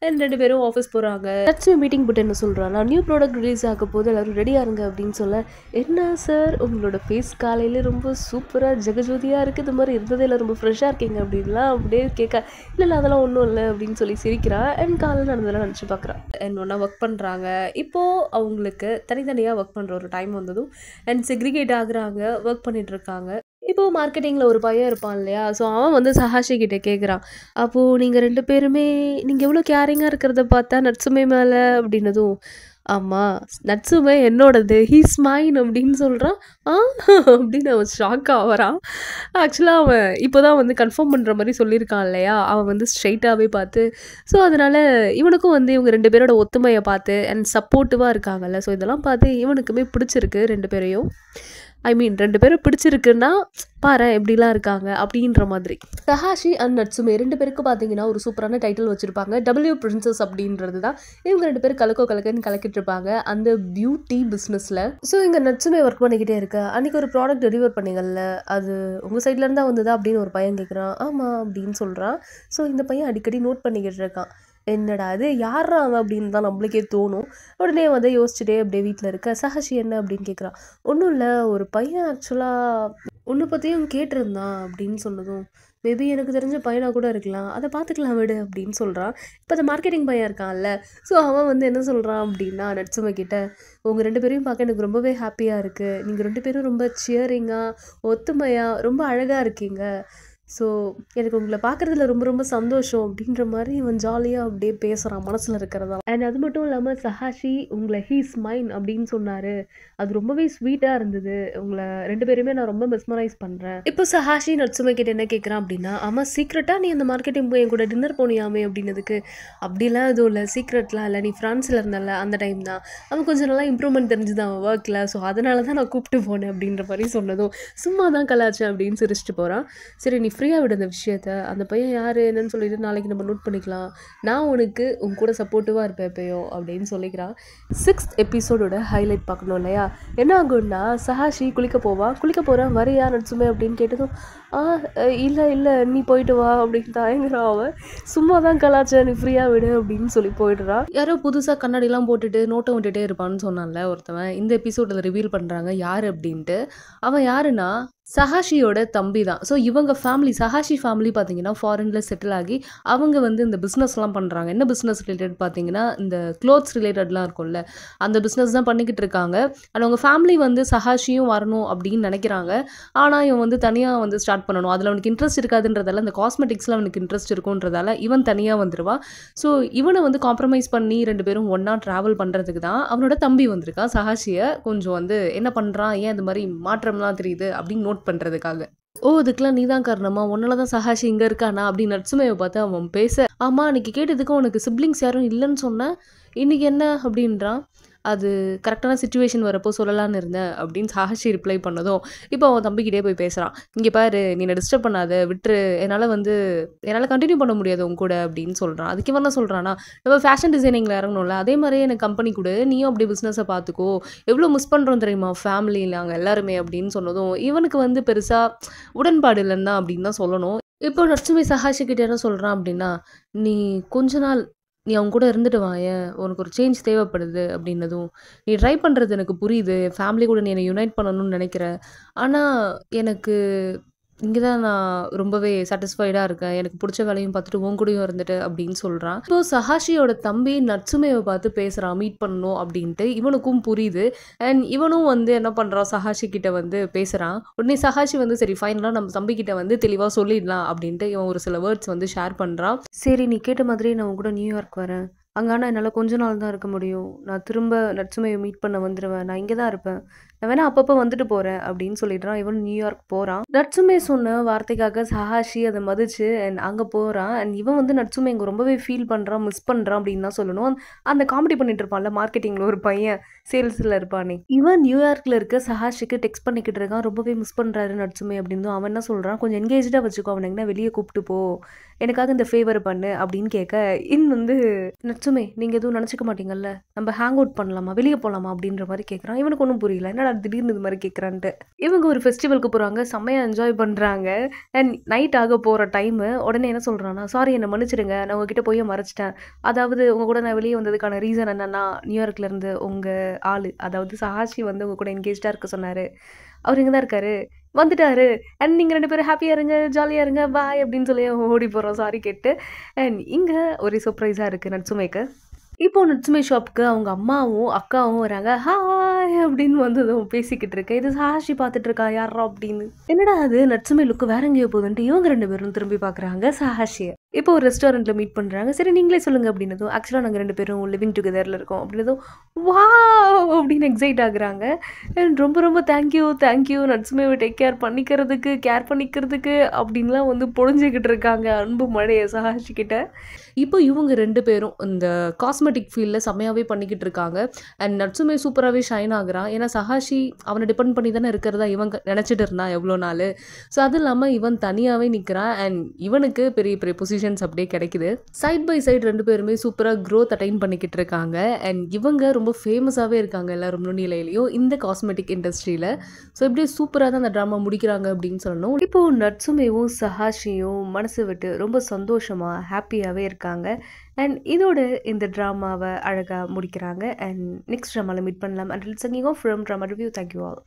அண்ட் 2 பேரும் ஆஃபீஸ் போகிறாங்க. நட்சுமி மீட்டிங் போட்டு என்ன சொல்கிறான், நான் நியூ ப்ராடக்ட் ரிலீஸ் ஆக போது எல்லோரும் ரெடியாக இருங்க அப்படின்னு சொல்ல, என்ன சார் உங்களோட ஃபேஸ் காலையில் ரொம்ப சூப்பராக ஜெகஜோதியாக இருக்குது, இது மாதிரி இருந்ததே இல்லை, ரொம்ப ஃப்ரெஷ்ஷாக இருக்கீங்க அப்படின்லாம் அப்படியே கேட்க, இல்லை அதெல்லாம் ஒன்றும் இல்லை அப்படின்னு சொல்லி சிரிக்கிறா. அண்ட் காலையில் நடந்ததெல்லாம் நினச்சி பார்க்குறான். அண்ட் ஒன்றா ஒர்க் பண்ணுறாங்க. இப்போது அவங்களுக்கு தனித்தனியாக ஒர்க் பண்ணுற ஒரு டைம் வந்ததும் அண்ட் செக்ரிகேட் ஆகுறாங்க, ஒர்க் பண்ணிட்டு இருக்காங்க. இப்போது மார்க்கெட்டிங்கில் ஒரு பையன் இருப்பான் இல்லையா, ஸோ அவன் வந்து சஹாஷி கிட்டே கேட்குறான், அப்போது நீங்கள் 2 பேருமே நீங்கள் எவ்வளோ கேரிங்காக இருக்கிறத பார்த்தா நட்சுமை மேலே அப்படின்னதும், ஆமாம் நட்சுமை என்னோடது, ஹீஸ் மைன் அப்படின்னு சொல்கிறான். அப்படின்னு அவன் ஷாக் ஆகிறான். ஆக்சுவலாக அவன் இப்போ தான் வந்து கன்ஃபார்ம் பண்ணுற மாதிரி சொல்லியிருக்கான் இல்லையா, அவன் வந்து ஸ்ட்ரெயிட்டாகவே பார்த்து. ஸோ அதனால் இவனுக்கும் வந்து இவங்க 2 பேரோட ஒத்துமையை பார்த்து அண்ட் சப்போர்ட்டிவாக இருக்காங்கல்ல, ஸோ இதெல்லாம் பார்த்து இவனுக்குமே பிடிச்சிருக்கு 2 பேரையும். ஐ மீன் 2 பேரும் பிடிச்சிருக்குன்னா பாரு எப்படிலாம் இருக்காங்க அப்படின்ற மாதிரி. சஹாஷி அண்ட் நட்சுமே 2 பேருக்கு பார்த்தீங்கன்னா ஒரு சூப்பரான டைட்டில் வச்சுருப்பாங்க, டபிள்யூ பிரின்சஸ் அப்படின்றது தான். இவங்க 2 பேரும் கலக்குன்னு கலக்கிட்டு இருப்பாங்க அந்த பியூட்டி பிஸ்னஸில். ஸோ இங்கே நட்சுமே ஒர்க் பண்ணிக்கிட்டே இருக்க, அன்றைக்கி ஒரு ப்ராடக்ட் டெலிவர் பண்ணிங்கல்ல, அது உங்கள் சைட்லேருந்து தான் வந்ததா அப்படின்னு ஒரு பையன் கேட்குறான். ஆமாம் அப்படின்னு சொல்கிறான். ஸோ இந்த பையன் அடிக்கடி நோட் பண்ணிக்கிட்டு இருக்கான். என்னடா அது யாரா அவன் அப்படின்னு தான் நம்மளுக்கே தோணும். உடனே வந்து யோசிச்சுட்டே அப்படியே வீட்டில் இருக்க, சஹாஷி என்ன அப்படின்னு கேட்குறான். ஒன்றும் இல்லை, ஒரு பையன் ஆக்சுவலாக ஒன்று பற்றியும் கேட்டிருந்தான் அப்படின்னு சொன்னதும், மேபி எனக்கு தெரிஞ்ச பையனாக கூட இருக்கலாம், அதை பார்த்துக்கலாம் விடு அப்படின்னு சொல்கிறான். இப்போ அந்த மார்க்கெட்டிங் பையன் இருக்கான்ல, ஸோ அவன் வந்து என்ன சொல்கிறான் அப்படின்னா நட்சுமை கிட்ட, உங்கள் 2 பேரையும் பார்க்க எனக்கு ரொம்பவே ஹாப்பியாக இருக்குது, நீங்கள் 2 பேரும் ரொம்ப சியரிங்காக ஒத்துமையாக ரொம்ப அழகாக இருக்கீங்க, ஸோ எனக்கு உங்களை பார்க்குறதுல ரொம்ப ரொம்ப சந்தோஷம் அப்படின்ற மாதிரி இவன் ஜாலியாக அப்படியே பேசுகிறான் மனசில் இருக்கிறதா. அண்ட் அது மட்டும் இல்லாமல் சஹாஷி உங்களை ஹீஸ் மைன் அப்படின்னு சொன்னார், அது ரொம்பவே ஸ்வீட்டாக இருந்தது, உங்களை 2 பேருமே நான் ரொம்ப மெஸ்மரைஸ் பண்ணுறேன். இப்போ சஹாஷி நட்சுமை கிட்ட என்ன கேட்குறான் அப்படின்னா, ஆமாம் சீக்ரெட்டாக நீ அந்த மார்க்கெட்டிங் போய் என் கூட டின்னர் போனியாமே அப்படின்னதுக்கு, அப்படிலாம் எதுவும் இல்லை, சீக்ரெட்லாம் இல்லை, நீ ஃப்ரான்ஸில் இருந்தால அந்த டைம் தான், அவன் கொஞ்சம் நல்லா இம்ப்ரூவ்மெண்ட் தெரிஞ்சுது அவன் ஒர்க்கில், ஸோ அதனால தான் நான் கூப்பிட்டு போனேன் அப்படின்ற மாதிரி சொன்னதும் சும்மா தான் கலாச்சேன் அப்படின்னு சிரிச்சிட்டு போகிறான். சரி நீ ஃப்ரீயாக விட அந்த விஷயத்த, அந்த பையன் யார் என்னன்னு சொல்லிட்டு நாளைக்கு நம்ம நோட் பண்ணிக்கலாம், நான் உனக்கு உன் கூட சப்போர்ட்டிவாக இருப்பேன் எப்பயும் அப்படின்னு சொல்லிக்கிறான். 6th எபிசோடோட ஹைலைட் பார்க்கணும் இல்லையா, என்ன ஆகும்னா சஹாஷி குளிக்க போகிறான், வரையா நட்சுமை அப்படின்னு கேட்டதும், இல்லை நீ போயிட்டு வா அப்படின்னு தயங்குறான். அவன் சும்மா தான் கலாச்ச, நீ ஃப்ரீயாக விடு அப்படின்னு சொல்லி போயிடுறான். யாரோ புதுசாக கண்ணாடிலாம் போட்டுட்டு நோட்டை விட்டுட்டே இருப்பான்னு சொன்னான்ல ஒருத்தவன், இந்த எபிசோடில் ரிவீல் பண்ணுறாங்க யார் அப்படின்ட்டு. அவன் யாருன்னா சஹாஷியோட தம்பி தான். ஸோ இவங்க ஃபேமிலி, சஹாஷி ஃபேமிலி பார்த்தீங்கன்னா ஃபாரினில் செட்டில் ஆகி அவங்க வந்து இந்த பிஸ்னஸ்லாம் பண்ணுறாங்க. என்ன பிஸ்னஸ் ரிலேட்டட் பார்த்தீங்கன்னா இந்த க்ளோத்ஸ் ரிலேட்டட்லாம் இருக்கும்ல, அந்த பிஸ்னஸ் தான் பண்ணிக்கிட்டு இருக்காங்க. அண்ட் அவங்க ஃபேமிலி வந்து சஹாஷியும் வரணும் அப்படின்னு நினைக்கிறாங்க. ஆனால் இவன் வந்து தனியாக வந்து ஸ்டார்ட் பண்ணணும், அதில் அவனுக்கு இன்ட்ரெஸ்ட் இருக்காதுன்றதால, இந்த காஸ்மெட்டிக்ஸில் அவனுக்கு இன்ட்ரெஸ்ட் இருக்குன்றதால இவன் தனியாக வந்துடுவான். ஸோ இவனை வந்து காம்ப்ரமைஸ் பண்ணி 2 பேரும் ஒன்றா ட்ராவல் பண்ணுறதுக்கு தான் அவனோட தம்பி வந்திருக்கான். சஹாஷியை கொஞ்சம் வந்து என்ன பண்ணுறான், ஏன் இந்த மாதிரி மாற்றம்லாம் தெரியுது அப்படின்னு நோட் பண்ணுறதுக்காக. இதுக்கெல்லாம் நீ தான் காரணமா, உன்னால தான் சஹாஷி இங்கே இருக்கானா அப்படின்னு நட்சுமையை பார்த்து அவன் பேச, ஆமாம் அன்றைக்கி கேட்டதுக்கு உனக்கு சிப்ளிங்ஸ் யாரும் இல்லைன்னு சொன்னேன், இன்றைக்கி என்ன அப்படின்றான். அது கரெக்டான சிச்சுவேஷன் வரப்போ சொல்லலான்னு இருந்தேன் அப்படின்னு சஹாஷி ரிப்ளை பண்ணதும் இப்போ அவன் தம்பிக்கிட்டே போய் பேசுகிறான். இங்கே பாரு நீ என்ன டிஸ்டர்ப் பண்ணாத, விட்டுரு, என்னால் கண்டினியூ பண்ண முடியாது உன் கூட அப்படின்னு சொல்கிறான். அதுக்கு இவன் என்ன சொல்கிறான்னா, நம்ம ஃபேஷன் டிசைனிங்கில் இறங்கணும்ல, அதே மாதிரியே எனக்கு கம்பெனி கொடு, நீயும் அப்படி பிஸ்னஸை பார்த்துக்கோ, எவ்வளோ மிஸ் பண்ணுறோம் தெரியுமா ஃபேமிலியில் நாங்கள் எல்லாருமே அப்படின்னு சொன்னதும் இவனுக்கு வந்து பெருசாக உடன்பாடு இல்லைன்னு தான் அப்படின்னு தான் சொல்லணும். இப்போ நட்சுமை சஹாஷி கிட்டே என்ன சொல்கிறான் அப்படின்னா, நீ கொஞ்ச நாள் நீ அவங்க கூட இருந்துட்டு வாயேன், உனக்கு ஒரு சேஞ்ச் தேவைப்படுது அப்படின்னதும், நீ ட்ரை பண்ணுறது எனக்கு புரியுது, ஃபேமிலி கூட நீ என்னை யுனைட் பண்ணணும்னு நினைக்கிற, ஆனால் எனக்கு இங்கே தான் நான் ரொம்பவே சாட்டிஸ்ஃபைடாக இருக்கேன், எனக்கு பிடிச்ச வேலையும் பார்த்துட்டு உன் கூடயும் இருந்துட்டு அப்படின்னு சொல்கிறான். இப்போது சஹாஷியோட தம்பி நட்சுமையை பார்த்து பேசுகிறான் மீட் பண்ணணும் அப்படின்ட்டு. இவனுக்கும் புரியுது. அண்ட் இவனும் வந்து என்ன பண்ணுறான், சஹாஷி கிட்ட வந்து பேசுகிறான். உடனே சஹாஷி வந்து சரி ஃபைனலாக நம்ம தம்பி கிட்ட வந்து தெளிவாக சொல்லிடலாம் அப்படின்ட்டு இவன் ஒரு சில வேர்ட்ஸ் வந்து ஷேர் பண்ணுறான். சரி நீ கேட்ட மாதிரி நான் உன் கூட நியூயார்க் வரேன், அங்கே ஆனால் என்னால் கொஞ்ச நாள் தான் இருக்க முடியும், நான் திரும்ப நட்சுமையை மீட் பண்ண வந்துடுவேன், நான் இங்கே தான் இருப்பேன், நான் வேணா அப்பப்போ வந்துட்டு போகிறேன் அப்படின்னு சொல்லிடுறான். இவன் நியூயார்க் போகிறான். நட்சுமை சொன்ன வார்த்தைக்காக சஹாஷி அதை மதிச்சு அண்ட் அங்கே போகிறான். அண்ட் இவன் வந்து நட்சுமை இங்கே ரொம்பவே ஃபீல் பண்ணுறான், மிஸ் பண்ணுறான் அப்படின்னு தான் சொல்லணும். அந்த காமெடி பண்ணிட்டு இருப்பான்ல மார்க்கெட்டிங்கில் ஒரு பையன், சேல்ஸ்ல இருப்பானே. இவன் நியூயார்க்ல இருக்க சஹாஷிக்கு டெக்ஸ்ட் பண்ணிக்கிட்டு இருக்கான். ரொம்பவே மிஸ் பண்றாரு நட்சுமே அப்படின்னு. அவன் என்ன சொல்றான், கொஞ்சம் என்கேஜ்டா வச்சுக்கோ, அவனை எங்கன்னா வெளியே கூப்பிட்டு போ, எனக்காக இந்த ஃபேவர் பண்ணு அப்படின்னு கேட்க, வந்து நட்சுமே நீங்க எதுவும் நினைச்சுக்க மாட்டீங்கல்ல, நம்ம ஹேங் அவுட் பண்ணலாமா, வெளியே போலாமா அப்படின்ற மாதிரி கேட்கறான். இவனுக்கு ஒன்றும் புரியல, என்னடா திடீர்னு இது மாதிரி கேட்கறான்ட்டு. இவங்க ஒரு ஃபெஸ்டிவலுக்கு போறாங்க, செம்மையா என்ஜாய் பண்றாங்க. அண்ட் நைட் ஆக போற டைம். உடனே என்ன சொல்றான்னா, சாரி என்ன மன்னிச்சிடுங்க, நான் உங்ககிட்ட போய் மறைச்சிட்டேன். அதாவது உங்க கூட நான் வெளியே வந்ததுக்கான ரீசன் என்னன்னா, நியூயார்க்ல இருந்து உங்க ஆளு, அதாவது சஹாஷி வந்து உங்க கூட என்கேஜ்டா இருக்க சொன்னாரு. அவர் இங்க தான் இருக்காரு, வந்துட்டாரு. அண்ட் நீங்க 2 பேரும் ஹாப்பியா இருங்க, ஜாலியா இருங்க, பாய் அப்படின்னு சொல்லி ஓடி போறோம் சாரி கேட்டு. அண்ட் இங்க ஒரு சர்ப்ரைஸா இருக்கு நட்சுமேக்கு. இப்போ நட்சுமே ஷாப்புக்கு அவங்க அம்மாவும் அக்காவும் வராங்க. ஹாய் அப்படின்னு வந்ததும் பேசிக்கிட்டு இருக்கு. இது சஹாஷி பார்த்துட்டு இருக்கா, யாரா அப்படின்னு. என்னடா அது நட்சுமே லுக்கு வேற எங்கேயோ போகுதுன்ட்டு இவங்க 2 பேரும் திரும்பி பார்க்குறாங்க சஹாஷியை. இப்போ ஒரு ரெஸ்டாரண்ட்ல மீட் பண்றாங்க. சரி நீங்களே சொல்லுங்க அப்படின்னதும், ஆக்சுவலாக நாங்கள் 2 பேரும் லிவிங் டுகெதர்ல இருக்கோம் அப்படின்னதும், வாவ் அப்படின்னு எக்ஸைட் ஆகுறாங்க. அண்ட் ரொம்ப ரொம்ப தேங்க்யூ நட்சுமேவை டேக் கேர் பண்ணிக்கிறதுக்கு அப்படின்லாம் வந்து பொழிஞ்சுக்கிட்டு இருக்காங்க அன்பு மழையை சஹாஷி கிட்ட. இப்போ இவங்க 2 பேரும் இந்த காஸ்மெட்டிக் ஃபீல்டில் செம்மையாகவே பண்ணிக்கிட்டு இருக்காங்க. அண்ட் நட்சுமே சூப்பராகவே ஷைன் ஆகுறான். ஏன்னா சஹாஷி அவனை டிபெண்ட் பண்ணி தானே இருக்கிறதா இவன் நினச்சிட்டு இருந்தான் எவ்வளோ நாள். ஸோ அது இல்லாமல் இவன் தனியாகவே நிற்கிறான். அண்ட் இவனுக்கு பெரிய பெரிய பொசிஷன்ஸ் அப்படியே கிடைக்குது. சைட் பை சைடு 2 பேருமே சூப்பராக க்ரோத் அட்டைன் பண்ணிக்கிட்டு இருக்காங்க. அண்ட் இவங்க ரொம்ப ஃபேமஸாகவே இருக்காங்க எல்லாரும் நுண்ணிலையிலையும் இந்த காஸ்மெட்டிக் இண்டஸ்ட்ரியில். ஸோ இப்படியே சூப்பராக தான் அந்த ட்ராமா முடிக்கிறாங்க அப்படின்னு சொல்லணும். இப்போது நட்சுமேவும் சஹாஷியும் மனசு விட்டு ரொம்ப சந்தோஷமாக ஹாப்பியாகவே இருக்காங்க. அண்ட் இதோட இந்த ட்ராமாவை அழகாக முடிக்கிறாங்க. அண்ட் நெக்ஸ்ட் ட்ராமாவில் மீட் பண்ணலாம். And it's signing off from drama review. Thank you all.